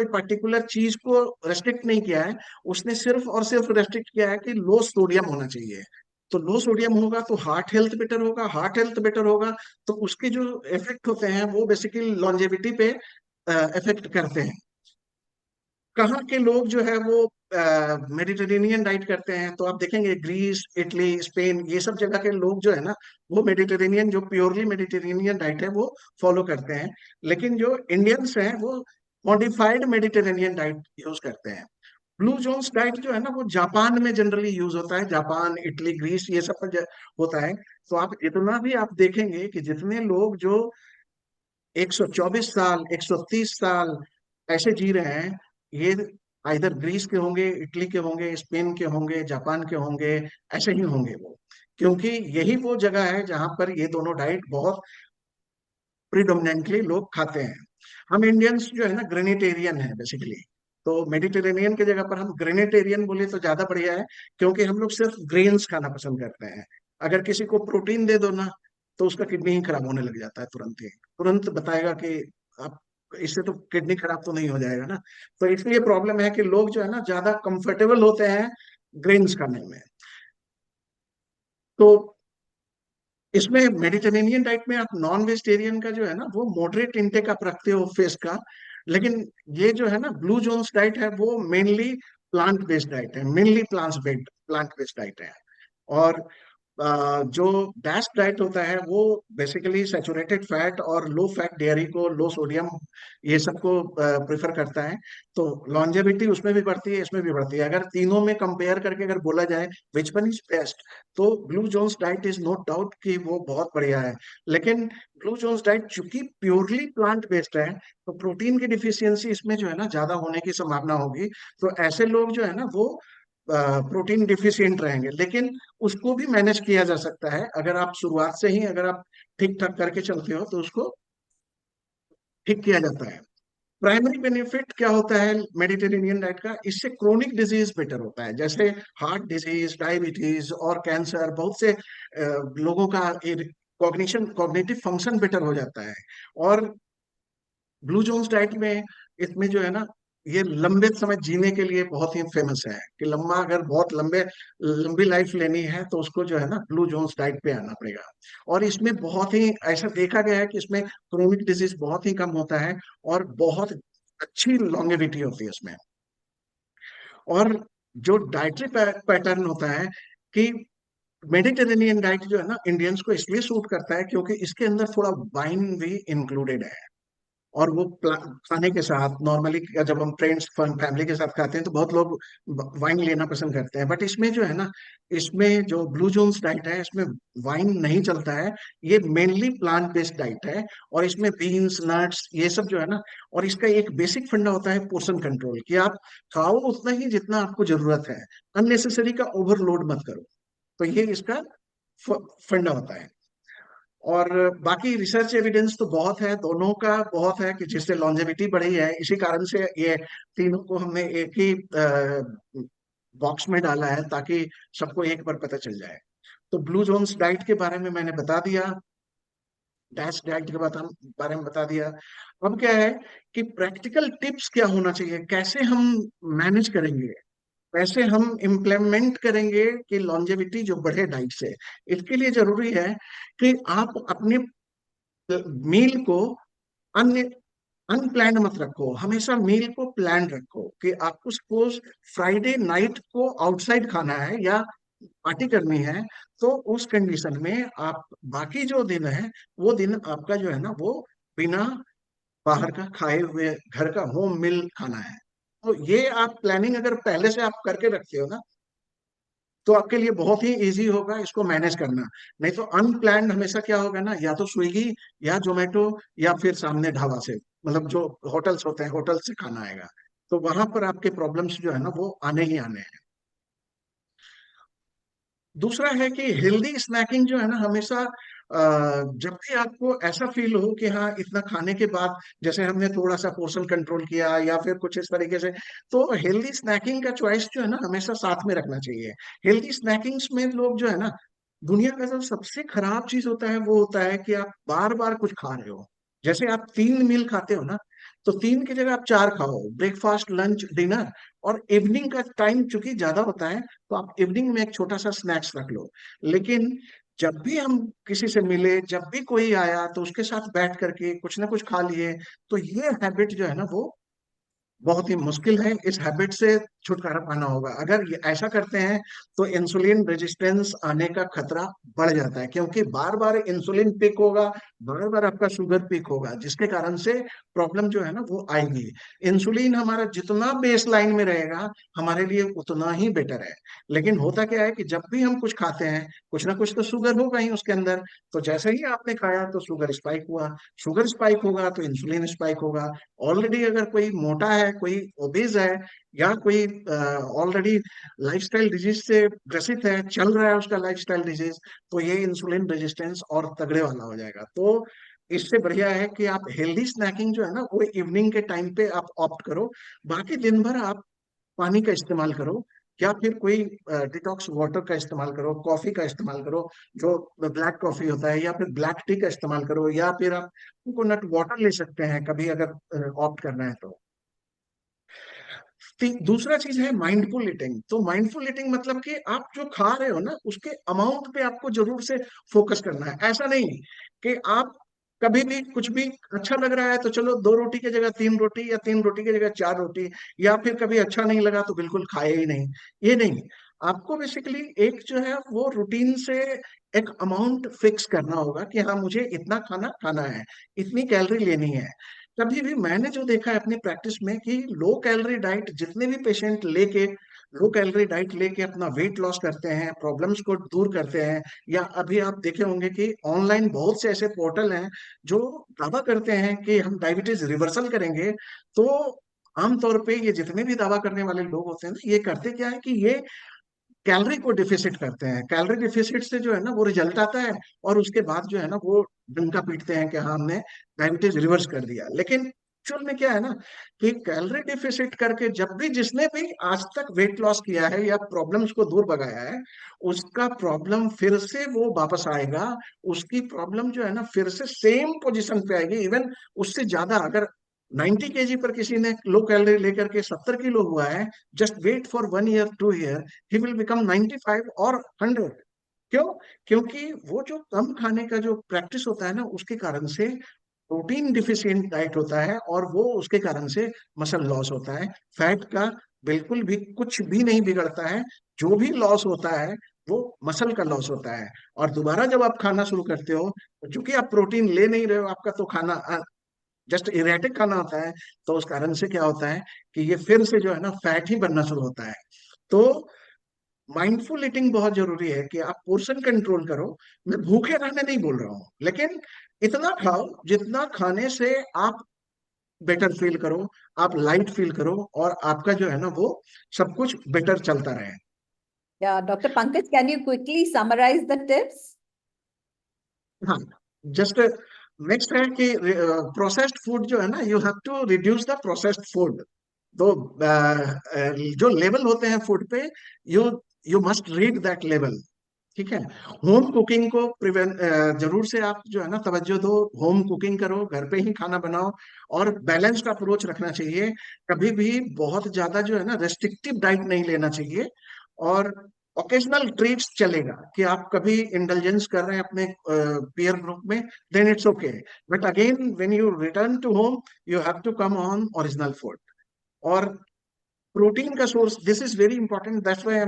S5: पर्टिकुलर चीज को रेस्ट्रिक्ट नहीं किया है, उसने सिर्फ और सिर्फ रेस्ट्रिक्ट किया है कि लो सोडियम होना चाहिए। तो लो सोडियम होगा तो हार्ट हेल्थ बेटर होगा, हार्ट हेल्थ बेटर होगा तो उसके जो इफेक्ट होते हैं वो बेसिकली लॉन्जेविटी पे इफेक्ट करते हैं। कहाँ के लोग जो है वो मेडिटेरेनियन डाइट करते हैं, तो आप देखेंगे ग्रीस, इटली, स्पेन, ये सब जगह के लोग जो है ना वो मेडिटेरेनियन, जो प्योरली मेडिटेरेनियन डाइट है वो फॉलो करते हैं। लेकिन जो इंडियंस हैं वो मॉडिफाइड मेडिटेरेनियन डाइट यूज करते हैं। ब्लू जोन्स डाइट जो है ना वो जापान में जनरली यूज होता है, जापान, इटली, ग्रीस, ये सब पर होता है। तो आप जितना भी आप देखेंगे कि जितने लोग जो 124 साल, 130 साल ऐसे जी रहे हैं, ये आइदर ग्रीस के होंगे, इटली के होंगे, स्पेन के होंगे, जापान के होंगे, ऐसे ही होंगे वो। क्योंकि यही वो जगह है जहां पर ये दोनों डाइट बहुत प्रिडोमिनेंटली लोग खाते हैं। हम इंडियंस जो है ना ग्रेनिटेरियन है बेसिकली। तो मेडिटेरेनियन की जगह पर हम ग्रेनिटेरियन बोले तो ज्यादा बढ़िया है, क्योंकि हम लोग सिर्फ ग्रेन्स खाना पसंद करते हैं। अगर किसी को प्रोटीन दे दो ना, तो उसका किडनी ही खराब होने लग जाता है तुरंत ही, तुरंत बताएगा कि आप इससे तो किडनी खराब तो नहीं हो जाएगा ना। तो इसलिए प्रॉब्लम है कि लोग जो है ना ज्यादा कंफर्टेबल होते हैं ग्रेन्स खाने में। तो इसमें मेडिटेरेनियन डाइट में आप नॉन वेजिटेरियन का जो है ना वो मॉडरेट इंटेक आप रखते हो फिश का। लेकिन ये जो है ना ब्लू जोन्स डाइट है वो मेनली प्लांट बेस्ड डाइट है, मेनली प्लांट बेस्ड डाइट है। और जो डैश डाइट होता है वो बेसिकली सैचुरेटेड फैट और लो फैट डेयरी को, लो सोडियम, ये सबको प्रेफर करता है। तो लॉन्जेविटी उसमें भी बढ़ती है, इसमें भी बढ़ती है। अगर तीनों में कंपेयर करके अगर बोला जाए विच वन इज बेस्ट, तो blue zones diet is no doubt कि वो बहुत बढ़िया है। लेकिन ब्लू जोन्स डाइट चूंकि प्योरली प्लांट बेस्ड है, तो प्रोटीन की डिफिशियंसी इसमें जो है ना ज्यादा होने की संभावना होगी। तो ऐसे लोग जो है ना वो प्रोटीन डिफिशियंट रहेंगे। लेकिन उसको भी मैनेज किया जा सकता है, अगर आप शुरुआत से ही अगर आप ठीक ठाक करके चलते हो तो उसको ठीक किया जाता है। प्राइमरी बेनिफिट क्या होता है मेडिटेरेनियन डाइट का? इससे क्रोनिक डिजीज बेटर होता है, जैसे हार्ट डिजीज, डायबिटीज और कैंसर। बहुत से लोगों का कॉग्निटिव फंक्शन बेटर हो जाता है। और ब्लू जोन्स डाइट में इसमें जो है ना, ये लंबे समय जीने के लिए बहुत ही फेमस है कि लंबा, अगर बहुत लंबी लाइफ लेनी है तो उसको जो है ना ब्लू जोन्स डाइट पे आना पड़ेगा। और इसमें बहुत ही ऐसा देखा गया है कि इसमें क्रोनिक डिजीज बहुत ही कम होता है और बहुत अच्छी लॉन्गेविटी होती है इसमें। और जो डाइटरी पैटर्न होता है कि मेडिटेरेनियन डाइट जो है ना इंडियंस को इसलिए सूट करता है क्योंकि इसके अंदर थोड़ा वाइन भी इंक्लूडेड है। और वो खाने के साथ नॉर्मली जब हम फ्रेंड्स फैमिली के साथ खाते हैं तो बहुत लोग वाइन लेना पसंद करते हैं, बट इसमें जो है ना, इसमें जो ब्लू जोन्स डाइट है इसमें वाइन नहीं चलता है। ये मेनली प्लांट बेस्ड डाइट है और इसमें बीन्स, नट्स, ये सब जो है ना, और इसका एक बेसिक फंडा होता है पोर्शन कंट्रोल, कि आप खाओ उतना ही जितना आपको जरूरत है, अननेसेसरी का ओवरलोड मत करो। तो ये इसका फंडा होता है। और बाकी रिसर्च एविडेंस तो बहुत है, दोनों का बहुत है, कि जिससे लॉन्जेविटी बढ़ी है। इसी कारण से ये तीनों को हमने एक ही बॉक्स में डाला है ताकि सबको एक बार पता चल जाए। तो ब्लू जोन्स डाइट के बारे में मैंने बता दिया, डैश डाइट के बारे में बता दिया। अब क्या है कि प्रैक्टिकल टिप्स क्या होना चाहिए, कैसे हम मैनेज करेंगे, कैसे हम इम्प्लीमेंट करेंगे कि लॉन्जेविटी जो बढ़े डाइट से। इसके लिए जरूरी है कि आप अपने मील को अन्य अनप्लान्ड मत रखो, हमेशा मील को प्लान रखो। कि आपको सपोज फ्राइडे नाइट को आउटसाइड खाना है या पार्टी करनी है, तो उस कंडीशन में आप बाकी जो दिन है वो दिन आपका जो है ना वो बिना बाहर का खाए हुए घर का होम मील खाना है। तो ये आप प्लानिंग अगर पहले से आप करके रखते हो ना, तो आपके लिए बहुत ही इजी होगा इसको मैनेज करना। नहीं तो अनप्लान्ड हमेशा क्या होगा ना, या तो स्विगी या जोमेटो या फिर सामने ढाबा से, मतलब जो होटल्स होते हैं होटल से खाना आएगा। तो वहां पर आपके प्रॉब्लम्स जो है ना वो आने ही आने हैं। दूसरा है कि हेल्दी स्नैकिंग जो है ना, हमेशा जब भी आपको ऐसा फील हो कि हाँ इतना खाने के बाद जैसे हमने थोड़ा सा पोर्शन कंट्रोल किया या फिर कुछ इस तरीके से, तो हेल्दी स्नैकिंग का चॉइस जो है ना हमेशा साथ में रखना चाहिए। हेल्दी स्नैकिंग्स में लोग जो है ना, दुनिया का जो सबसे खराब चीज होता है वो होता है कि आप बार बार कुछ खा रहे हो। जैसे आप 3 मील खाते हो ना, तो 3 की जगह आप 4 खाओ, ब्रेकफास्ट, लंच, डिनर। और इवनिंग का टाइम चूंकि ज्यादा होता है तो आप इवनिंग में एक छोटा सा स्नैक्स रख लो। लेकिन जब भी हम किसी से मिले, जब भी कोई आया तो उसके साथ बैठ करके कुछ ना कुछ खा लिए। तो ये हैबिट जो है ना वो बहुत ही मुश्किल है, इस हैबिट से छुटकारा पाना होगा। अगर ये ऐसा करते हैं तो इंसुलिन रेजिस्टेंस आने का खतरा बढ़ जाता है, क्योंकि बार बार इंसुलिन पिक होगा, बार बार आपका शुगर पिक होगा, जिसके कारण से प्रॉब्लम जो है ना वो आएगी। इंसुलिन हमारा जितना बेस लाइन में रहेगा हमारे लिए उतना ही बेटर है। लेकिन होता क्या है कि जब भी हम कुछ खाते हैं कुछ ना कुछ तो शुगर होगा ही उसके अंदर। तो जैसे ही आपने खाया तो शुगर स्पाइक हुआ, शुगर स्पाइक होगा तो इंसुलिन स्पाइक होगा। ऑलरेडी अगर कोई मोटा है, कोई ओबेज है, या कोई ऑलरेडी लाइफस्टाइल डिजीज से ग्रसित है, चल रहा है उसका लाइफस्टाइल डिजीज, तो ये इंसुलिन रेजिस्टेंस और तगड़े वाला हो जाएगा। तो इससे बढ़िया है कि आप हेल्दी स्नैकिंग जो है ना वो इवनिंग के टाइम पे आप ऑप्ट करो। बाकी दिन भर आप पानी का इस्तेमाल करो, या फिर कोई डिटॉक्स वाटर का इस्तेमाल करो, कॉफी का इस्तेमाल करो, जो ब्लैक कॉफी होता है, या फिर ब्लैक टी का इस्तेमाल करो, या फिर आप कोकोनट वाटर ले सकते हैं कभी अगर ऑप्ट करना है तो। दूसरा चीज है माइंडफुल ईटिंग। तो माइंडफुल ईटिंग मतलब कि आप जो खा रहे हो ना उसके अमाउंट पे आपको जरूर से फोकस करना है। ऐसा नहीं कि आप कभी भी कुछ भी अच्छा लग रहा है तो चलो 2 रोटी की जगह 3 रोटी, या 3 रोटी की जगह 4 रोटी, या फिर कभी अच्छा नहीं लगा तो बिल्कुल खाए ही नहीं। ये नहीं, आपको बेसिकली एक जो है वो रूटीन से एक अमाउंट फिक्स करना होगा कि हाँ मुझे इतना खाना खाना है, इतनी कैलोरी लेनी है। कभी भी मैंने जो देखा है अपनी प्रैक्टिस में कि लो कैलोरी डाइट जितने भी पेशेंट लेके, लो कैलोरी डाइट लेके अपना वेट लॉस करते हैं, प्रॉब्लम्स को दूर करते हैं, या अभी आप देखे होंगे कि ऑनलाइन बहुत से ऐसे पोर्टल हैं जो दावा करते हैं कि हम डायबिटीज रिवर्सल करेंगे। तो आमतौर पे ये जितने भी दावा करने वाले लोग होते हैं ना, ये करते क्या है कि ये कैलोरी को डिफिसिट करते हैं। कैलोरी डिफिसिट से जो है ना वो रिजल्ट आता है, और उसके बाद जो है ना वो डंका पीटते हैं कि हाँ हमने डायबिटीज रिवर्स कर दिया। लेकिन एक्चुअल में क्या है ना कि कैलोरी डिफिसिट करके जब भी जिसने भी आज तक वेट लॉस किया है या प्रॉब्लम्स को दूर भगाया है, उसका प्रॉब्लम फिर से वो वापस आएगा। उसकी प्रॉब्लम जो है ना फिर से सेम पोजीशन पे आएगी, इवन उससे ज्यादा। अगर 90 kg पर किसी ने लो कैलोरी लेकर के 70 किलो हुआ है, just wait for 1 year 2 year, he will become 95 और 100। क्यों? क्योंकि वो जो कम खाने का जो प्रैक्टिस होता है ना, उसके कारण से प्रोटीन डिफिशियंट डाइट होता है, और वो उसके कारण से मसल लॉस होता है। फैट का बिल्कुल भी कुछ भी नहीं बिगड़ता है, जो भी लॉस होता है वो मसल का लॉस होता है। और दोबारा जब आप खाना शुरू करते हो, तो चूंकि आप प्रोटीन ले नहीं रहे हो, आपका तो खाना जस्ट इरेटिक खाना होता है, तो उस कारण से क्या होता है कि ये फिर से जो है ना फैट ही बनना शुरू होता है। तो माइंडफुल ईटिंग बहुत जरूरी है कि आप पोर्शन कंट्रोल करो। मैं भूखे रहने नहीं बोल रहा हूँ, लेकिन इतना खाओ जितना खाने से आप बेटर फील करो, आप लाइट फील करो, और आपका जो है ना वो सब कुछ बेटर चलता रहे।
S1: Yeah, Dr. Pankaj, can you quickly summarize the tips?
S5: हाँ, जस्ट नेक्स्ट है कि प्रोसेस्ड फूड जो है ना, you have to reduce the processed food. तो जो लेवल होते हैं फूड पे, you you must read that level. ठीक है। होम कुकिंग को प्रिवेंट जरूर से आप जो है ना तवज्जो दो, होम कुकिंग करो, घर पे ही खाना बनाओ, और बैलेंस्ड अप्रोच रखना चाहिए। कभी भी बहुत ज्यादा जो है ना रेस्ट्रिक्टिव डाइट नहीं लेना चाहिए। और ओकेजनल ट्रीट्स चलेगा कि आप कभी इंडल्जेंस कर रहे हैं अपने पीयर ग्रुप में, then it's okay. But again when you return to home, you have to come on original food. और प्रोटीन का source, this is very important, that's why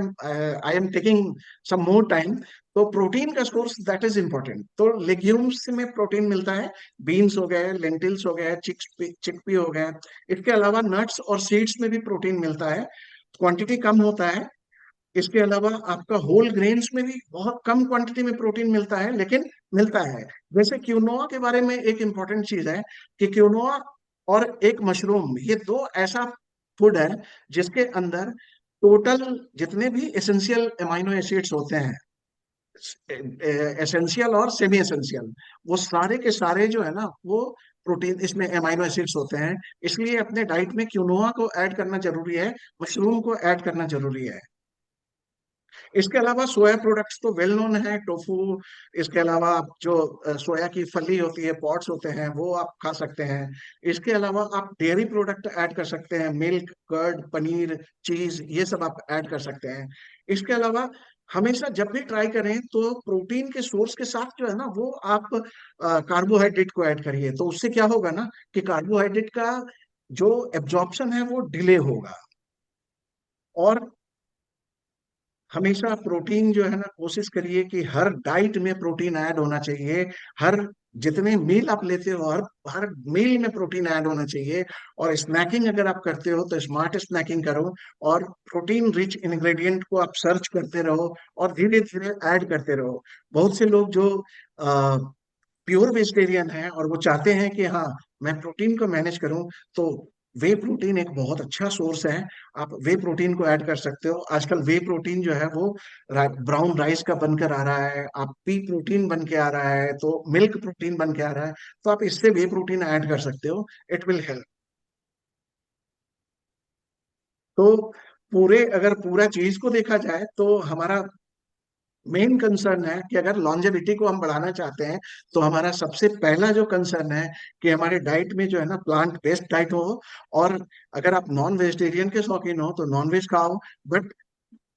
S5: I am taking some more time. तो protein का source that is important, तो legumes में protein मिलता है। Beans हो गए, लेंटिल्स हो गए, चिकपी हो गए। इसके अलावा नट्स और सीड्स में भी प्रोटीन मिलता है, क्वांटिटी कम होता है। इसके अलावा आपका होल ग्रेन्स में भी बहुत कम क्वांटिटी में प्रोटीन मिलता है, लेकिन मिलता है। जैसे क्यूनोआ के बारे में एक इंपॉर्टेंट चीज है कि क्यूनोआ और एक मशरूम, ये दो ऐसा फूड है जिसके अंदर टोटल जितने भी एसेंशियल अमाइनो एसिड्स होते हैं, एसेंशियल और सेमी एसेंशियल, वो सारे के सारे जो है ना वो प्रोटीन इसमें अमाइनो एसिड्स होते हैं। इसलिए अपने डाइट में क्यूनोआ को ऐड करना जरूरी है, मशरूम को ऐड करना जरूरी है। इसके अलावा सोया प्रोडक्ट्स तो वेल नोन है, टोफू। इसके अलावा जो सोया की फली होती है, पॉड्स होते हैं, वो आप खा सकते हैं। इसके अलावा आप डेयरी प्रोडक्ट ऐड कर सकते हैं, मिल्क, कर्ड, पनीर, चीज, ये सब आप ऐड कर सकते हैं। इसके अलावा हमेशा जब भी ट्राई करें तो प्रोटीन के सोर्स के साथ जो है ना वो आप कार्बोहाइड्रेट को ऐड करिए। तो उससे क्या होगा ना कि कार्बोहाइड्रेट का जो एब्जॉर्प्शन है वो डिले होगा। और हमेशा प्रोटीन जो है ना कोशिश करिए कि हर डाइट में प्रोटीन ऐड होना चाहिए। हर जितने मील आप लेते हो, हर हर मील में प्रोटीन ऐड होना चाहिए। और स्नैकिंग अगर आप करते हो तो स्मार्ट स्नैकिंग करो, और प्रोटीन रिच इंग्रेडिएंट को आप सर्च करते रहो, और धीरे धीरे ऐड करते रहो। बहुत से लोग जो प्योर वेजिटेरियन है और वो चाहते हैं कि हाँ मैं प्रोटीन को मैनेज करूं, तो वे प्रोटीन एक बहुत अच्छा सोर्स है। आप वे प्रोटीन को ऐड कर सकते हो। आजकल वे प्रोटीन जो है वो ब्राउन राइस का बनकर आ रहा है, आप पी प्रोटीन बन के आ रहा है, तो मिल्क प्रोटीन बन के आ रहा है। तो आप इससे वे प्रोटीन ऐड कर सकते हो, इट विल हेल्प। तो पूरे अगर पूरा चीज को देखा जाए तो हमारा मेन कंसर्न है कि अगर लॉन्जेविटी को हम बढ़ाना चाहते हैं, तो हमारा सबसे पहला जो कंसर्न है कि हमारे डाइट में जो है ना प्लांट बेस्ड डाइट हो। और अगर आप नॉन वेजिटेरियन के शौकीन हो तो नॉन वेज खाओ, बट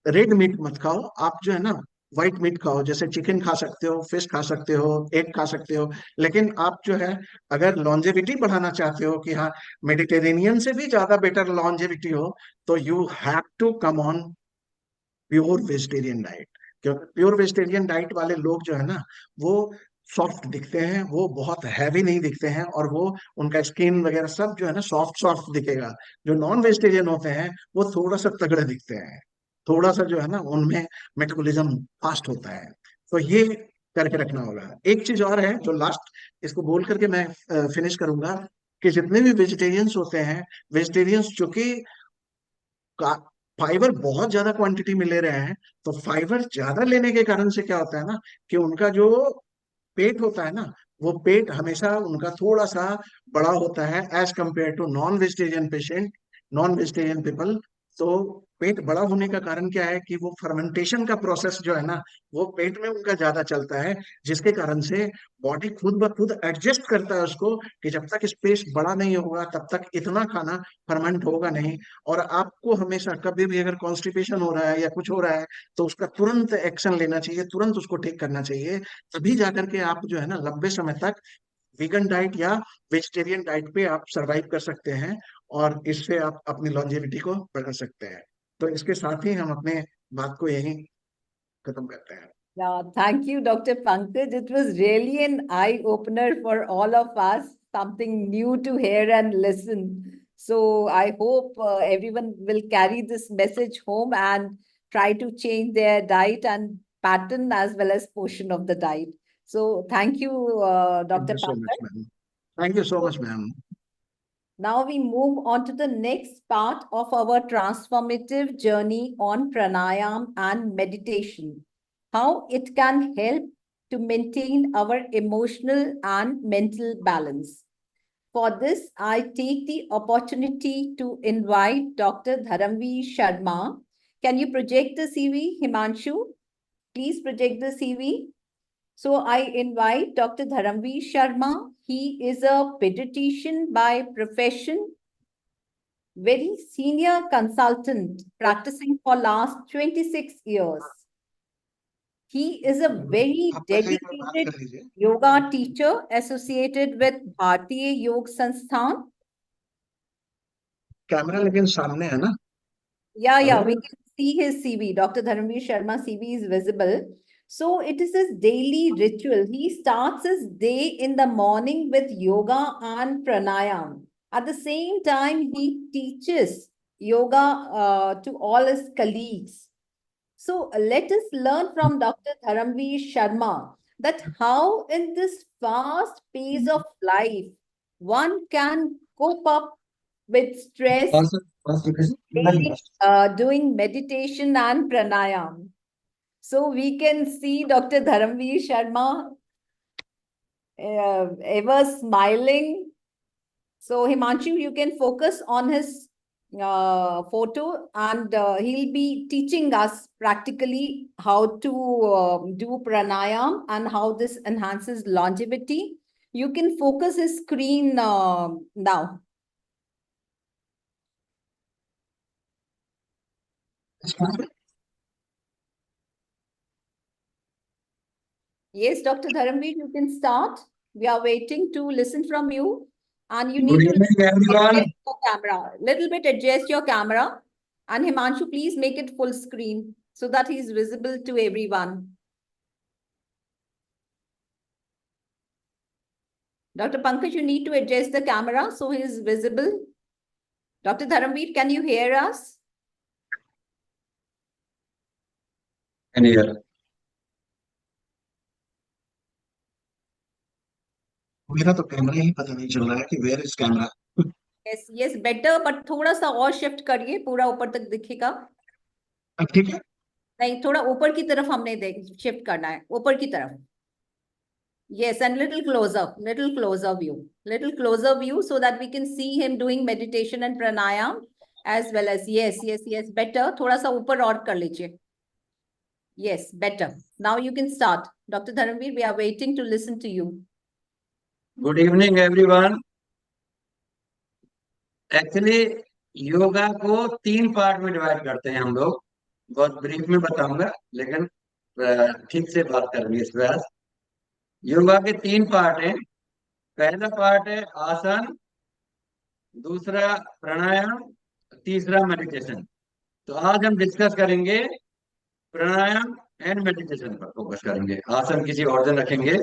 S5: रेड मीट मत खाओ। आप जो है ना व्हाइट मीट खाओ, जैसे चिकन खा सकते हो, फिश खा सकते हो, एग खा सकते हो। लेकिन आप जो है अगर लॉन्जेविटी बढ़ाना चाहते हो कि हाँ मेडिटेरेनियन से भी ज्यादा बेटर लॉन्जेविटी हो, तो you have to come on pure vegetarian diet. क्योंकि प्योर वेजिटेरियन डाइट वाले लोग जो है ना, वो सॉफ्ट दिखते हैं, वो बहुत हैवी नहीं दिखते हैं, और वो उनका स्किन वगैरह सब जो है ना सॉफ्ट सॉफ्ट दिखेगा। जो नॉन वेजिटेरियन होते हैं वो थोड़ा सा तगड़े दिखते हैं, थोड़ा सा जो है ना उनमें मेटाबॉलिज्म फास्ट होता है। तो ये करके रखना होगा। एक चीज और है जो लास्ट इसको बोल करके मैं फिनिश करूंगा, कि जितने भी वेजिटेरियंस होते हैं, वेजिटेरियंस जो कि फाइबर बहुत ज्यादा क्वांटिटी में ले रहे हैं, तो फाइबर ज्यादा लेने के कारण से क्या होता है ना, कि उनका जो पेट होता है ना, वो पेट हमेशा उनका थोड़ा सा बड़ा होता है as compare to non vegetarian patient, non vegetarian people. तो पेट बड़ा होने का कारण क्या है कि वो फर्मेंटेशन का प्रोसेस जो है ना, वो पेट में उनका ज्यादा चलता है, जिसके कारण से बॉडी खुद ब खुद एडजस्ट करता है उसको, कि जब तक स्पेस बड़ा नहीं होगा तब तक इतना खाना फर्मेंट होगा नहीं। और आपको हमेशा कभी भी अगर कॉन्स्टिपेशन हो रहा है या कुछ हो रहा है, तो उसका तुरंत एक्शन लेना चाहिए, तुरंत उसको ठीक करना चाहिए। तभी जाकर के आप जो है ना लंबे समय तक वीगन डाइट या वेजिटेरियन डाइट पे आप सरवाइव कर सकते हैं, और इससे आप अपनी लॉन्जेविटी को बढ़ा सकते हैं। तो इसके साथ ही हम अपने बात को यहीं खत्म करते हैं।
S1: Yeah, thank you, Dr. Pankaj. It was really an eye-opener for all of us, something new to hear and listen. So I hope everyone will carry this message home and try to change their diet and pattern as well as portion of the diet. So thank you,
S5: thank
S1: Dr.
S5: You so much
S1: Pankaj.
S5: Ma'am. Thank you so
S1: So
S5: much ma'am.
S1: now we move on to the next part of our transformative journey on pranayam and meditation, how it can help to maintain our emotional and mental balance. For this, I take the opportunity to invite Dr. Dharamveer Sharma. Can you project the CV, Himanshu? Please project the CV. So I invite Dr. Dharamveer Sharma. He is a pediatrician by profession, very senior consultant practicing for last 26 years. He is a very
S5: आप पहले एक बार बात
S1: dedicated
S5: कर लीजिए।
S1: yoga teacher associated with Bharatiya Yoga Sansthan.
S5: Camera लेकिन सामने है ना?
S1: Yeah, we can see his CV. Dr. Dharamveer Sharma CV is visible. So it is his daily ritual. He starts his day in the morning with yoga and pranayam. At the same time, he teaches yoga to all his colleagues. So let us learn from Dr. Dharamveer Sharma that how in this fast pace of life, one can cope up with stress, doing meditation and pranayam. So we can see Dr. Dharamveer Sharma ever smiling. So Himanshu, you can focus on his photo, and he'll be teaching us practically how to do pranayam and how this enhances longevity. You can focus his screen now. Yes, Dr. Dharamveer, you can start. We are waiting to listen from you. And you need to
S7: Good evening, everyone.
S1: adjust your camera. Little bit adjust your camera. And Himanshu, please make it full screen so that he is visible to everyone. Dr. Pankaj, you need to adjust the camera so he is visible. Dr. Dharamveer, can you hear us?
S7: And here,
S5: मेरा तो camera ही पता नहीं चल रहा है कि where is camera.
S1: Yes, better, but थोड़ा सा और shift करिए, पूरा ऊपर तक दिखेगा।
S5: अब ठीक है?
S1: नहीं, थोड़ा ऊपर की तरफ हमने शिफ्ट करना है, ऊपर की तरफ। Yes, and little closer view, so that we can see him doing meditation and pranayam as well as, yes, better. थोड़ा सा ऊपर और कर लीजिए. Yes, better. Now you can start. Dr. Dharamveer, we are waiting to listen to you.
S7: good evening, everyone. Actually yoga को 3 part में divide करते हैं हम लोग, बहुत ब्रीफ में बताऊंगा, लेकिन ठीक से बात करेंगे इस पर। योगा के 3 पार्ट हैं। पहला पार्ट है आसन, दूसरा प्राणायाम, तीसरा मेडिटेशन। तो आज हम डिस्कस करेंगे प्राणायाम एंड मेडिटेशन पर फोकस करेंगे, आसन किसी और दिन रखेंगे।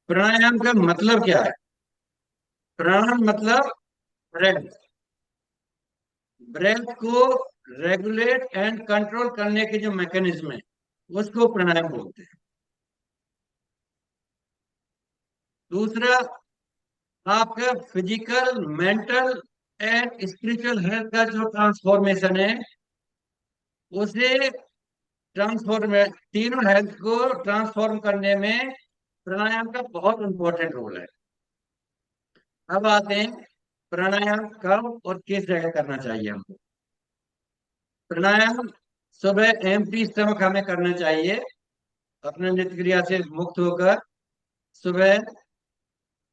S7: प्राणायाम का मतलब क्या है? प्राण मतलब ब्रेथ। ब्रेथ को रेगुलेट एंड कंट्रोल करने के जो मैकेनिज्म है उसको प्राणायाम बोलते हैं। दूसरा, आपका physical, mental and spiritual health का जो ट्रांसफॉर्मेशन है उसे ट्रांसफॉर्म, तीनों हेल्थ को ट्रांसफॉर्म करने में प्राणायाम का बहुत इंपॉर्टेंट रोल है। अब आते हैं प्राणायाम कब और किस जगह करना चाहिए हमको। प्राणायाम सुबह एम्प्टी स्टमक हमें करना चाहिए, अपने नित्य क्रिया से मुक्त होकर। सुबह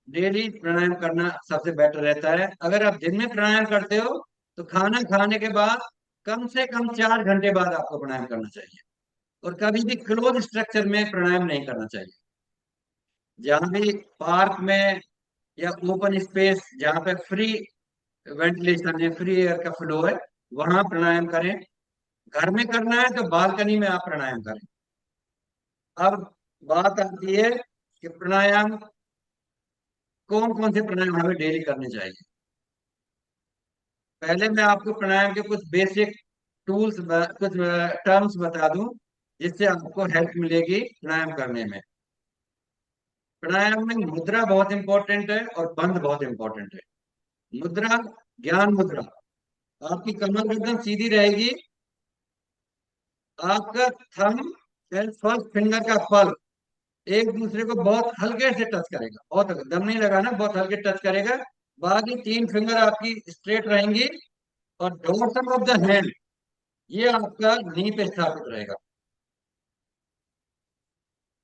S7: डेली प्राणायाम करना सबसे बेटर रहता है। अगर आप दिन में प्राणायाम करते हो तो खाना खाने के बाद कम से कम 4 घंटे बाद आपको प्राणायाम करना चाहिए। और कभी भी क्लोज स्ट्रक्चर में प्राणायाम नहीं करना चाहिए। जहां भी पार्क में या ओपन स्पेस जहां पे फ्री वेंटिलेशन है, फ्री एयर का फ्लो है, वहां प्राणायाम करें। घर में करना है तो बालकनी में आप प्राणायाम करें। अब बात आती है कि प्राणायाम, कौन कौन से प्राणायाम हमें डेली करने चाहिए। पहले मैं आपको प्राणायाम के कुछ बेसिक टूल्स, कुछ टर्म्स बता दूं जिससे आपको हेल्प मिलेगी प्राणायाम करने में। प्राणायाम में मुद्रा बहुत इंपॉर्टेंट है और बंध बहुत इंपॉर्टेंट है। मुद्रा, ज्ञान मुद्रा, आपकी कमर एकदम सीधी रहेगी। आपका थंब एंड फर्स्ट फिंगर का पल्स एक दूसरे को बहुत हल्के से टच करेगा, बहुत हल्के, दम नहीं लगाना, बहुत हल्के टच करेगा। बाकी 3 फिंगर आपकी स्ट्रेट रहेंगी और डोर्सम ऑफ द हैंड ये आपका नी पे स्थापित रहेगा।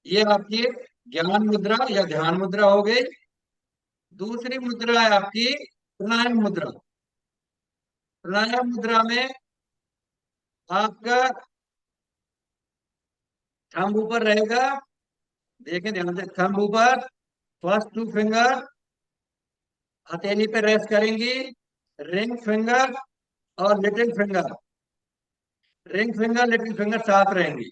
S7: ये आपकी ज्ञान मुद्रा या ध्यान मुद्रा हो गई। दूसरी मुद्रा है आपकी प्राणायाम मुद्रा। प्राणायाम मुद्रा में आपका थंब ऊपर रहेगा, देखें ध्यान से, थंब ऊपर, फर्स्ट 2 फिंगर हथेली पे रेस्ट करेंगी, रिंग फिंगर और little finger, ring finger little finger साथ रहेंगी।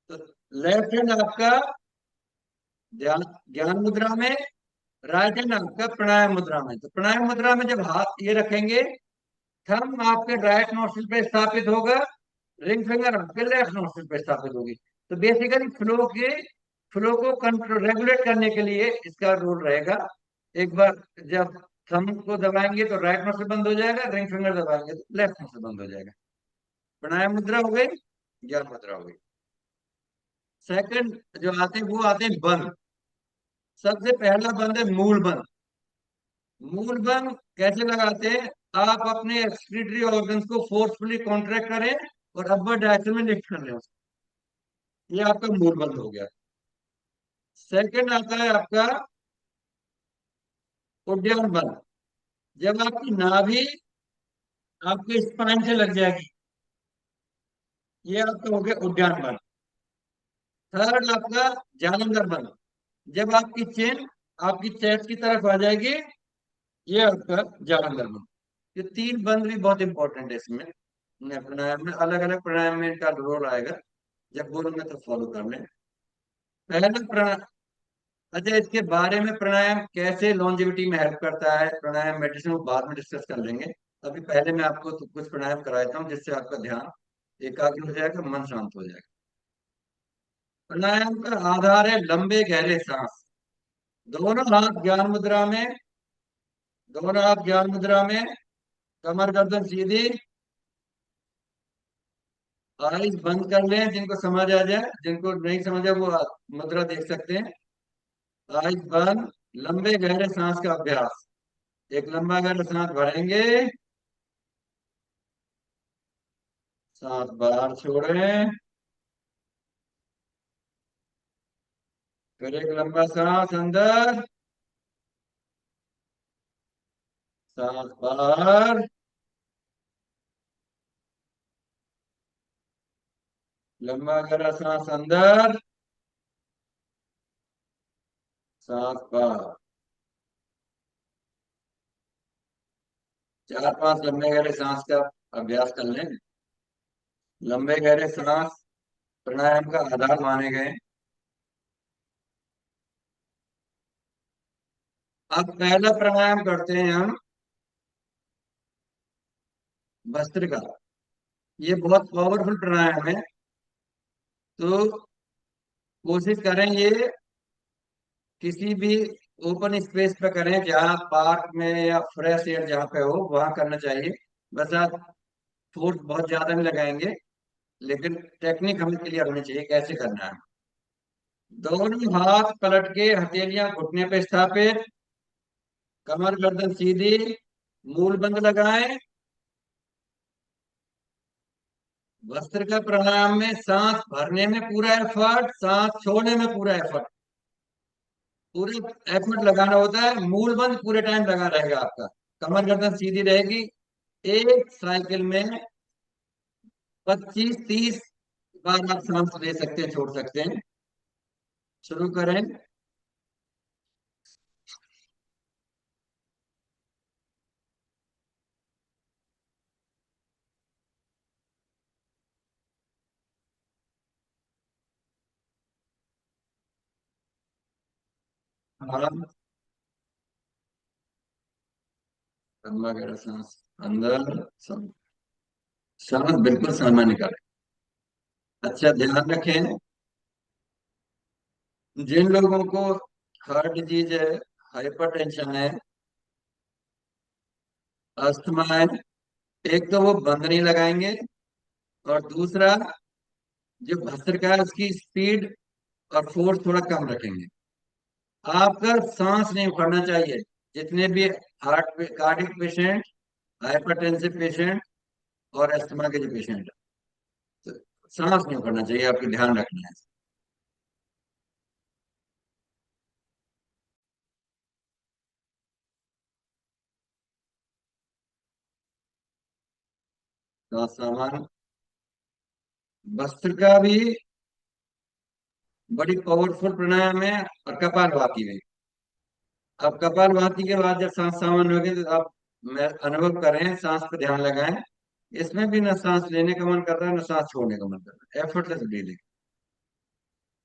S7: तो लेफ्ट हैंड आपका ध्यान ज्ञान मुद्रा में, राइट हैंड आपका प्राणायाम मुद्रा में। तो प्राणायाम मुद्रा में जब हाथ ये रखेंगे, थंब आपके राइट नोस्ट्रिल पे स्थापित होगा, रिंग फिंगर आपके लेफ्ट नोस्ट्रिल पे स्थापित होगी। तो बेसिकली फ्लो को कंट्रोल रेगुलेट करने के लिए इसका रोल रहेगा। एक बार जब थंब को दबाएंगे तो राइट नोस्ट्रिल बंद हो जाएगा, रिंग फिंगर दबाएंगे तो लेफ्ट नोस्ट्रिल बंद हो जाएगा। प्राणायाम मुद्रा हो गई, ज्ञान मुद्रा हो गई। सेकंड जो आते हैं वो आते हैं बंद। सबसे पहला बंद है मूल बंद। मूल बंद कैसे लगाते हैं? आप अपने एक्सक्रीटरी ऑर्गन्स को फोर्सफुली कॉन्ट्रैक्ट करें और अपर डायरेक्शन में लिफ्ट कर लें। ये आपका मूल बंद हो गया। सेकंड आता है आपका उद्यान बंद। जब आपकी नाभि आपके स्पाइन से लग जाएगी, ये आपका हो गया उद्यान बंद। थर्ड आपका जालंधर बंद। जब आपकी चेन आपकी चेस्ट की तरफ आ जाएगी, ये आपका जालंधर बंद। ये 3 बंद भी बहुत इंपॉर्टेंट है इसमें। प्राणायाम में अलग अलग प्राणायाम में इनका रोल आएगा, जब बोलूंगा तो फॉलो कर लें। पहला प्राणायाम, अच्छा इसके बारे में प्राणायाम कैसे लॉन्जेविटी में हेल्प करता है, प्राणायाम मेडिटेशन वो बाद में डिस्कस कर लेंगे। अभी पहले मैं आपको तो कुछ प्राणायाम कराता हूँ जिससे आपका ध्यान एकाग्र हो जाएगा, मन शांत हो जाएगा। प्राणायाम का आधार है लंबे गहरे सांस। दोनों हाथ ज्ञान मुद्रा में, दोनों हाथ ज्ञान मुद्रा में, कमर गर्दन सीधी, आईज बंद कर लें। जिनको समझ आ जाए, जिनको नहीं समझ आए वो मुद्रा देख सकते हैं। आईज बंद, लंबे गहरे सांस का अभ्यास। एक लंबा गहरा सांस भरेंगे, सांस बाहर छोड़ें, फिर एक लंबा सांस अंदर, सांस बाहर, लंबा गहरा सांस अंदर, सांस बाहर। 4-5 लंबे गहरे सांस का अभ्यास कर लें। लंबे गहरे सांस प्राणायाम का आधार माने गए। अब पहला प्राणायाम करते हैं हम भस्त्रिका। ये बहुत पावरफुल प्राणायाम है, तो कोशिश करें ये किसी भी ओपन स्पेस पे करें, जहाँ पार्क में या फ्रेश एयर जहाँ पे हो वहां करना चाहिए। बस आप फोर्स बहुत ज्यादा नहीं लगाएंगे, लेकिन टेक्निक हमें क्लियर होनी चाहिए कैसे करना है। दोनों हाथ पलट के हथेलियां घुटने पे स्थापित, कमर गर्दन सीधी, मूल बंद लगाएं। भस्त्रिका प्राणायाम में सांस भरने में पूरा एफर्ट, सांस छोड़ने में पूरा एफर्ट, पूरे एफर्ट लगाना होता है। मूल बंद पूरे टाइम लगा रहेगा आपका, कमर गर्दन सीधी रहेगी। एक साइकिल में 25-30 बार आप सांस ले सकते हैं, छोड़ सकते हैं। शुरू करें। आराम, लंबा गहरा सांस अंदर, सांस बिल्कुल सामान्य करें। अच्छा ध्यान रखें, जिन लोगों को हार्ट डिजीज है, हाइपरटेंशन है, अस्थमा है, एक तो वो बंद नहीं लगाएंगे, और दूसरा जो भस्त्रिका है उसकी स्पीड और फोर्स थोड़ा कम रखेंगे। आपका सांस नहीं उखड़ना चाहिए। जितने भी heart cardiac patient, hypertensive patient और अस्थमा के जो पेशेंट है, तो सांस नहीं उखड़ना चाहिए, आपको ध्यान रखना है। सांस सामान्य। भस्त्रिका भी बड़ी पावरफुल प्राणायाम है, और कपालभाति भी। अब कपालभाति के बाद जब सांस सामान्य होगी तो आप मैं अनुभव कर रहे हैं, सांस पे ध्यान लगाएं। इसमें भी ना सांस लेने का मन कर रहा है ना सांस छोड़ने का मन कर रहा है, एफर्टलेस ब्रीदिंग।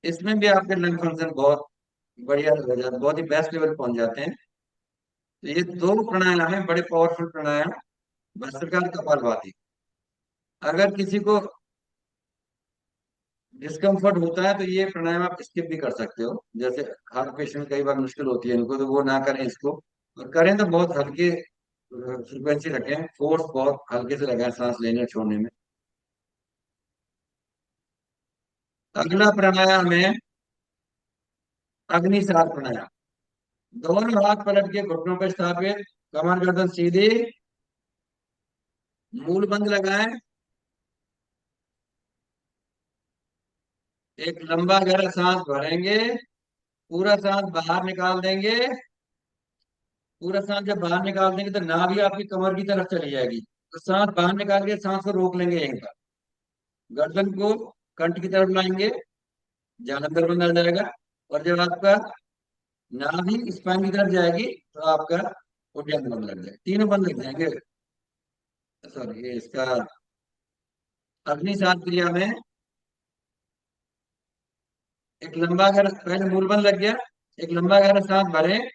S7: इसमें भी आपके लंग फंक्शन बहुत बढ़िया हो जाता है, बहुत ही बेस्ट लेवल पहुंच जाते हैं। तो ये दो प्राणायाम है, बड़े पावरफुल प्राणायाम, भस्त्रिका और कपालभाति। अगर किसी को डिस्कम्फर्ट होता है तो ये प्राणायाम आप स्किप भी कर सकते हो। जैसे हार्ट पेशेंट कई बार मुश्किल होती है इनको, तो वो ना करें इसको, और करें तो बहुत हल्के फ्रिक्वेंसी रखें, फोर्स बहुत हल्के से लगाएं सांस लेने और छोड़ने में। अगला प्राणायाम है अग्निसार प्राणायाम। दोनों हाथ पलट के घुटनों पर स्थापित, कमर गर्दन सीधी, मूल बंद लगाएं। एक लंबा गहरा सांस भरेंगे, पूरा सांस बाहर निकाल देंगे। पूरा सांस जब बाहर निकाल देंगे तो नाभि आपकी कमर की तरफ चली जाएगी, तो सांस बाहर निकाल के सांस को रोक लेंगे यहीं पर। गर्दन को कंठ की तरफ लाएंगे, जालंधर बंद आ जाएगा। और जब आपका नाभि स्पाइन की तरफ जाएगी तो आपका उद्यान बंद लग जाएगा, तीनों बंद लग जाएंगे। सॉरी, ये इसका अग्नि सांस क्रिया में एक लंबा गहरा, पहले मूल बंद लग गया, एक लंबा गहरा सांस भरें,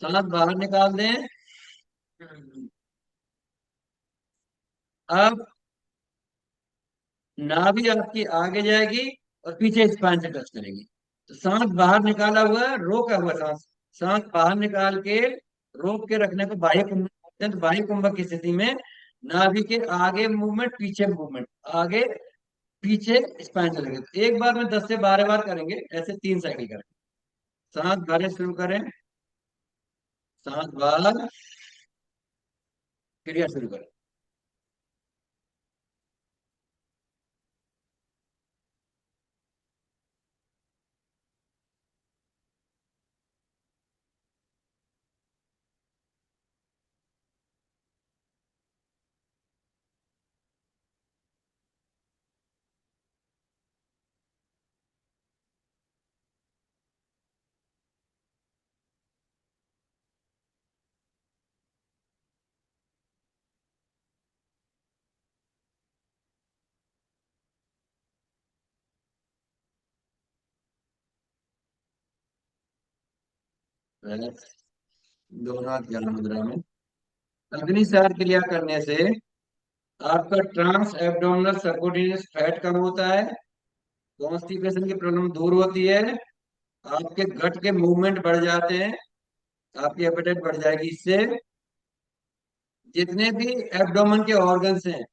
S7: सांस बाहर निकाल दें। अब नाभि आपकी आगे जाएगी और पीछे स्पाइन से टच करेगी, तो सांस बाहर निकाला हुआ है, रोका हुआ सांस, सांस बाहर निकाल के रोक के रखने को बाह्य कुंभक बोलते हैं। तो बाह्य कुंभक की स्थिति में नाभि के आगे मूवमेंट, पीछे मूवमेंट, आगे पीछे स्पाइन चलेंगे। तो एक बार में 10 से 12 बार करेंगे, ऐसे 3 साइकिल करेंगे। सांस भरे शुरू करें, सांस बाहर, क्रिया शुरू करें। relax, दोनों हाथ ज्ञान मुद्रा में। अग्निसार क्रिया करने से आपका ट्रांस एब्डोमिनल सबक्यूटेनियस फैट कम होता है, कॉन्स्टिपेशन की प्रॉब्लम दूर होती है, आपके गट के मूवमेंट बढ़ जाते हैं, आपकी एपेटाइट बढ़ जाएगी। इससे जितने भी एब्डोमेन के ऑर्गन्स हैं,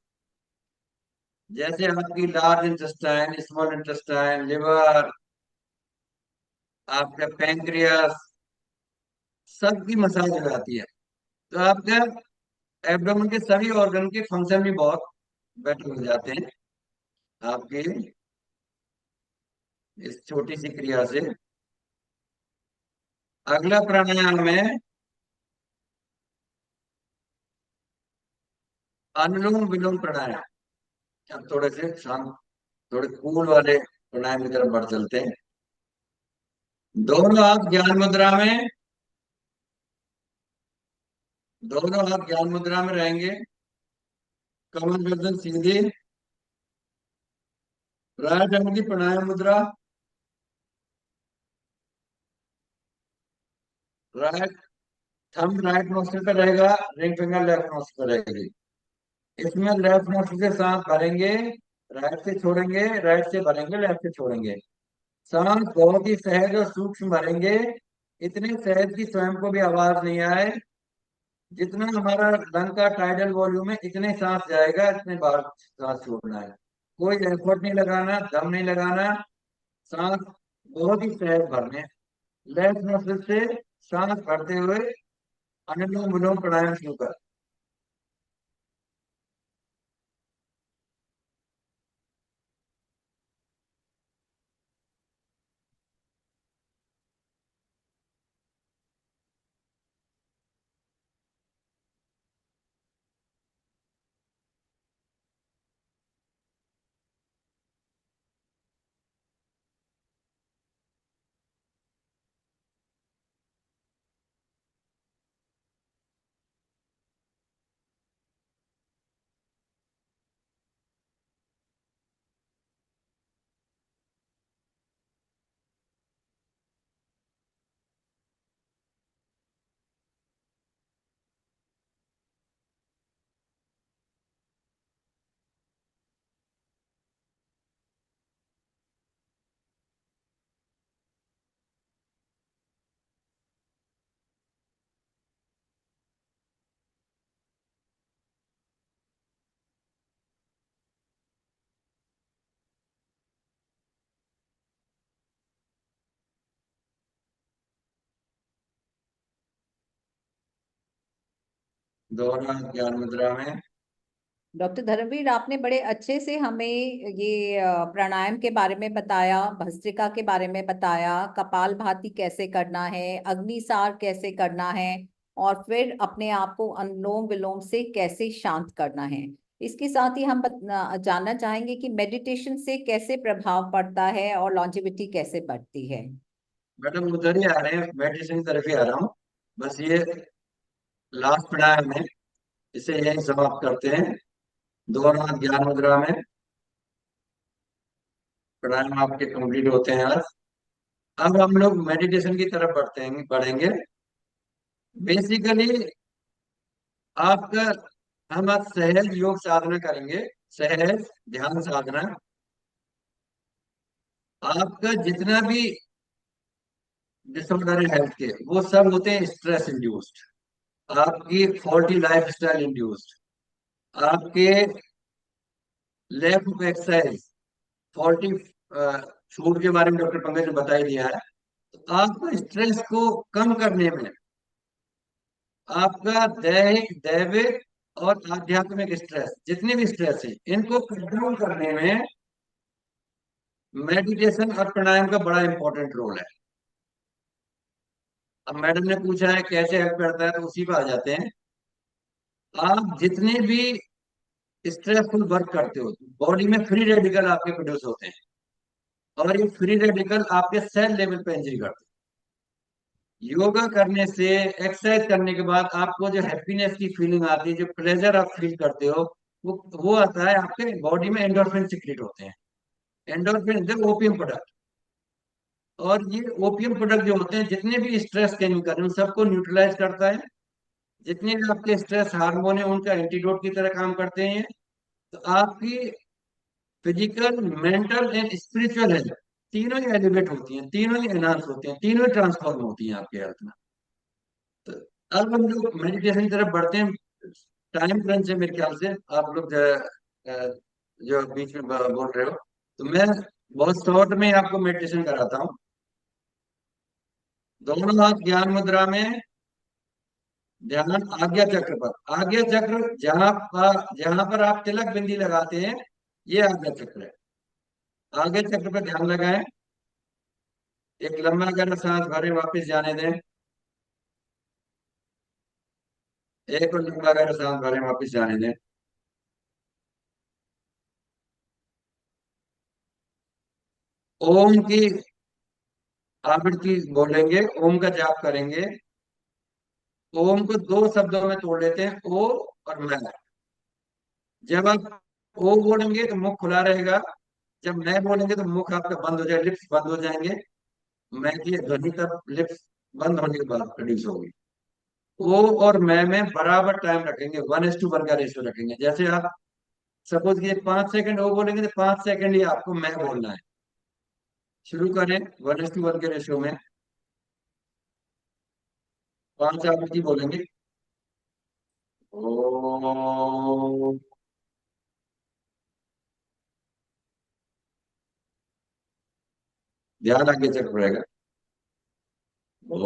S7: जैसे आपकी large intestine, small intestine, liver, आपका पैंक्रियास, सबकी मसाज हो जाती है। तो आपका एब्डोमेन के सभी ऑर्गन के फंक्शन भी बहुत बेटर हो जाते हैं आपके इस छोटी सी क्रिया से। अगला प्राणायाम है अनुलोम विलोम प्राणायाम। अब थोड़े से शांत, थोड़े कूल वाले प्राणायाम की तरफ बढ़ चलते हैं। दोनों हाथ ज्ञान मुद्रा में, दोनों हाथ ज्ञान मुद्रा में रहेंगे, कमर गर्दन सीधी, राइट हैंड की प्राणायाम मुद्रा, राइट थंब राइट नोस्ट्रिल पे रहेगा, रिंग फिंगर लेफ्ट नोस्ट्रिल पे रहेगी। इसमें लेफ्ट नोस्ट्रिल से सांस भरेंगे, राइट से छोड़ेंगे, राइट से भरेंगे, लेफ्ट से छोड़ेंगे। सांस बहुत ही सहज और सूक्ष्म भरेंगे, इतने सहज की स्वयं को भी आवाज नहीं आए। जितना हमारा लंग का टाइडल वॉल्यूम है, इतने सांस जाएगा, इतने बार सांस छोड़ना है। कोई एफर्ट नहीं लगाना, दम नहीं लगाना, सांस बहुत ही सहज भरने। लेफ्ट नोस्ट्रिल से सांस भरते हुए अनुलोम विलोम प्राणायाम शुरू कर। दोनों हाथ ज्ञान मुद्रा में।
S1: डॉक्टर धर्मवीर, आपने बड़े अच्छे से हमें ये प्राणायाम के बारे में बताया, भस्त्रिका के बारे में बताया, कपालभाति कैसे करना है, अग्निसार कैसे करना है, और फिर अपने आप को अनुलोम विलोम से कैसे शांत करना है। इसके साथ ही हम जानना चाहेंगे कि मेडिटेशन से कैसे प्रभाव पड़ता है और लॉन्जेविटी कैसे बढ़ती है।
S7: मैडम उधर ही आ रहे हैं, मेडिटेशन की तरफ ही आ रहा हूँ। बस ये लास्ट प्राणायाम है, इसे यही समाप्त करते हैं। दोनों हाथ ज्ञान मुद्रा में, प्राणायाम आपके कंप्लीट होते हैं आज। अब हम लोग मेडिटेशन की तरफ बढ़ेंगे। बेसिकली आपका, हम आज सहज योग साधना करेंगे, सहज ध्यान साधना। आपका जितना भी डिसऑर्डर है हेल्थ के, वो सब होते हैं स्ट्रेस इंड्यूस्ड, आपकी फॉल्टी लाइफ स्टाइल इंड्यूस्ड, आपके lack of exercise, faulty food के बारे में डॉक्टर पंकज ने बता ही दिया है। तो आपको स्ट्रेस को कम करने में, आपका दैहिक, दैविक और आध्यात्मिक स्ट्रेस, जितने भी स्ट्रेस है, इनको कंट्रोल करने में मेडिटेशन और प्राणायाम का बड़ा इंपॉर्टेंट रोल है। अब मैडम ने पूछा है कैसे हेल्प करता है, तो उसी पर आ जाते हैं। आप जितने भी स्ट्रेसफुल वर्क करते हो, बॉडी में फ्री रेडिकल आपके प्रोड्यूस होते हैं, और ये फ्री रेडिकल आपके सेल लेवल पे इंजरी करते हैं। योगा करने से, एक्सरसाइज करने के बाद आपको जो हैप्पीनेस की फीलिंग आती है, जो प्लेजर आप फील करते हो, वो आता है, आपके बॉडी में एंडोर्फिन सिक्रेट होते हैं। Endorphin is the opium product. और ये ओपियम प्रोडक्ट जो होते हैं, जितने भी स्ट्रेस केमिकल हैं, उन सबको न्यूट्रलाइज करता है। जितने भी आपके स्ट्रेस हार्मोन है, उनका एंटीडोट की तरह काम करते हैं। तो आपकी physical, mental and spiritual health तीनों ही एलिवेट होती हैं, तीनों ही एनहांस होती हैं, तीनों ही ट्रांसफॉर्म होती हैं आपके हेल्थ में। तो अब हम लोग मेडिटेशन की तरफ बढ़ते हैं। टाइम क्रंच है मेरे ख्याल से, आप लोग जो बीच में बोल रहे हो, तो मैं बहुत शॉर्ट में आपको मेडिटेशन कराता हूँ। दोनों हाथ ज्ञान मुद्रा में, ध्यान आज्ञा चक्र पर। आज्ञा चक्र जहां पर आप तिलक बिंदी लगाते हैं, ये आज्ञा चक्र है। आज्ञा चक्र पर ध्यान लगाएं। एक लंबा गहरा सांस भरें, वापस जाने दें। एक और लंबा गहरा सांस भरें, वापस जाने दें। ओम की आवृत्ति बोलेंगे, ओम का जाप करेंगे। ओम को दो शब्दों में तोड़ लेते हैं, ओ और मैं। जब आप ओ बोलेंगे तो मुख खुला रहेगा। जब मैं बोलेंगे तो मुख आपका बंद हो जाएगा, लिप्स बंद हो जाएंगे। मैं की ध्वनि तब लिप्स बंद होने के बाद प्रोड्यूस होगी। ओ और मैं में बराबर टाइम रखेंगे, 1:1 का रेशियो रखेंगे। जैसे आप सपोज ये 5 सेकंड ओ बोलेंगे, तो 5 सेकंड ही आपको मैं बोलना है। शुरू करें 1:1 के रेशियो में। 5 आवृत्ति बोलेंगे। ओ, ध्यान आगे चल पड़ेगा। ओ,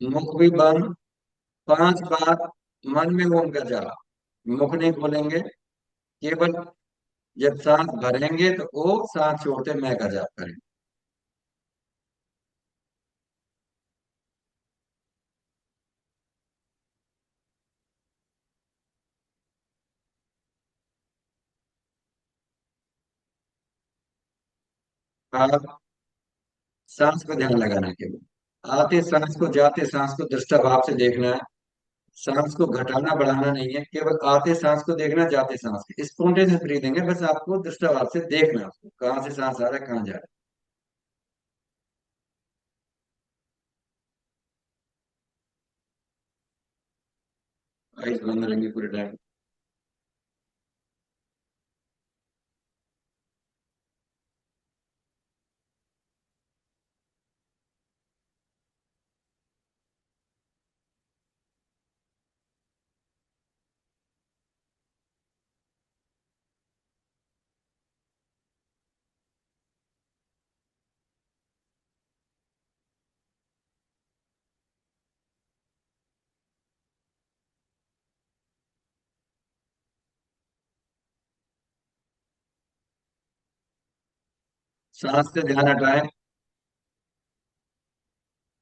S7: मुख भी बंद। 5 बार मन में ओम का जाप। मुख नहीं खोलेंगे, केवल जब सांस भरेंगे तो ओ, सांस छोड़ते मैं का जाप करें। आप सांस को ध्यान लगाना है केवल। आते सांस को, जाते सांस को दृष्टा भाव से देखना है। सांस को घटाना बढ़ाना नहीं है, केवल आते सांस को देखना, जाते सांस को स्पॉन्टेनियस ब्रीदिंग है। बस आपको दृष्टा भाव से देखना है उसको, कहाँ से सांस आ रहा है, कहाँ जा रहा है। आइस बंद रहेंगे पूरे टाइम। सांस से ध्यान हटाएं।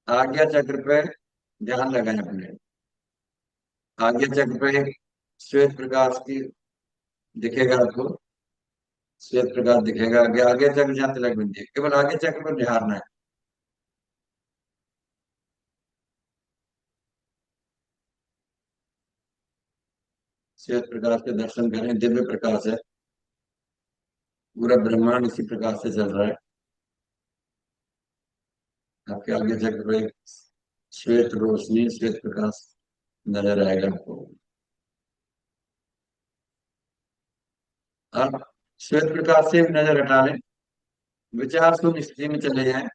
S7: आज्ञा चक्र पे ध्यान लगाएं अपने। आज्ञा चक्र पे एक श्वेत प्रकाश की दिखेगा आपको। श्वेत प्रकाश दिखेगा आगे। आगे चक्र जहाँ तिलक बिंदी है, केवल आगे चक्र पर निहारना है। श्वेत प्रकाश के दर्शन करें, दिव्य प्रकाश है। पूरा ब्रह्मांड इसी प्रकाश से चल रहा है। आपके आगे चक्र पे एक श्वेत रोशनी, श्वेत प्रकाश नजर आएगा आपको। आप श्वेत प्रकाश से भी नजर हटा लें। विचार शून्य स्थिति में चले जाएं।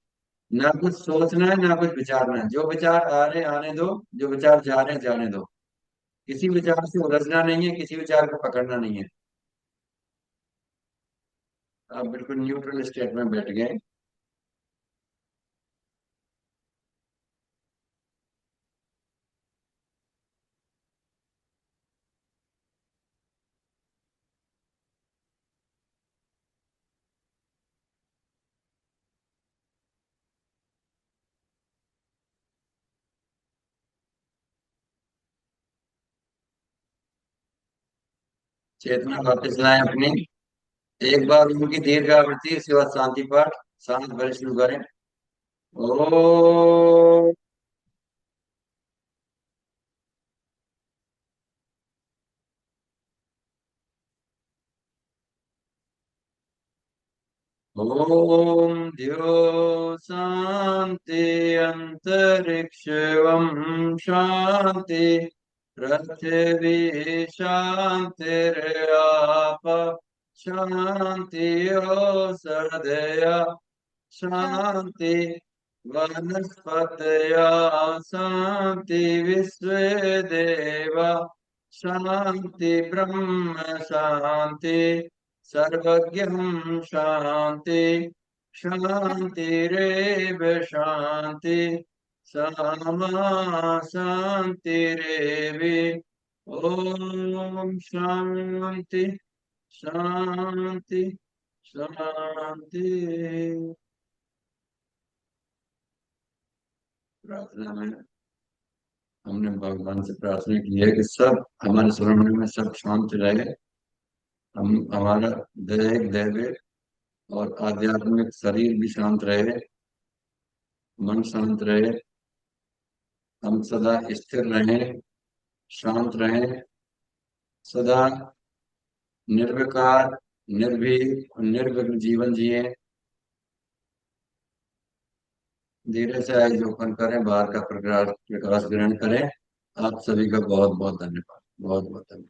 S7: ना कुछ सोचना है, ना कुछ विचारना है। जो विचार आ रहे हैं आने दो, जो विचार जा रहे हैं जाने दो। किसी विचार से उलझना नहीं है, किसी विचार को पकड़ना नहीं है। आप बिल्कुल न्यूट्रल स्टेट में बैठ गए। चेतना वापस लाएं अपनी। एक बार उनकी दीर्घ आवृत्ति, इसके बाद शांति पाठ, शांत भरे शुरू करें। ओ ओम द्यो शांति अंतरिक्षं शांति पृथ्वी शांतिराप शांति ओषधय शांति वनस्पतया शांति विश्वे देवा शांति ब्रह्म शांति सर्वज्ञं शांति शांतिरेव शांति सामा शांतिरेवि। ओम शांति शांति शांति। प्रार्थना में हमने भगवान से प्रार्थना की है कि सब हमारे श्रवण में सब शांत रहे, हम हमारा दैहिक दैविक और आध्यात्मिक शरीर भी शांत रहे, मन शांत रहे, हम सदा स्थिर रहें, शांत रहें, सदा निर्विकार निर्भीक निर्विघ्न जीवन जिए। धीरे से आय जोपन करें, बाहर का प्रकाश ग्रहण करें। आप सभी का बहुत बहुत धन्यवाद, बहुत बहुत धन्यवाद।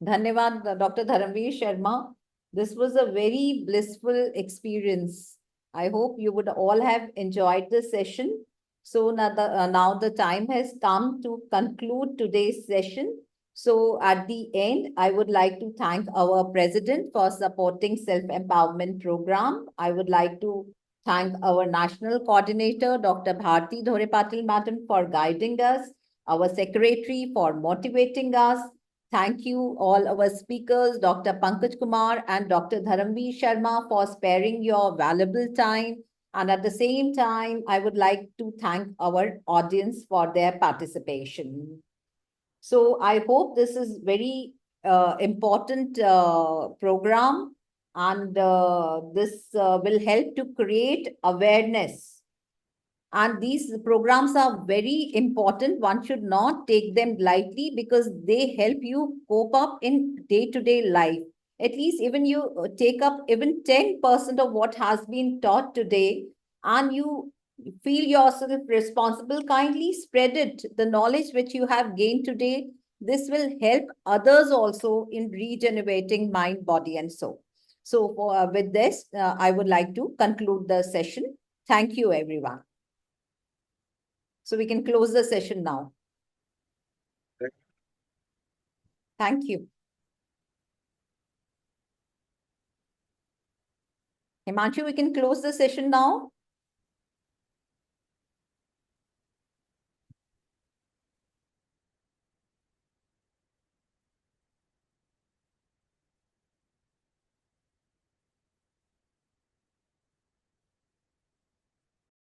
S1: Dhanyavad, Dr. Dharamveer Sharma. This was a very blissful experience. I hope you would all have enjoyed the session. So now the time has come to conclude today's session. So at the end, I would like to thank our president for supporting self-empowerment program. I would like to thank our national coordinator, Dr. Bharti Dhore Patil Madam, for guiding us, our secretary for motivating us. Thank you all our speakers, Dr. Pankaj Kumar and Dr. Dharamveer Sharma, for sparing your valuable time. And at the same time, I would like to thank our audience for their participation. So I hope this is very important program, and this will help to create awareness. And these programs are very important. One should not take them lightly because they help you cope up in day-to-day life. At least even you take up even 10% of what has been taught today, and you feel yourself responsible, kindly spread it. The knowledge which you have gained today, this will help others also in regenerating mind, body, and soul. So with this, I would like to conclude the session. Thank you, everyone. So we can close the session now. Thank you. Himanshu, we can close the session now.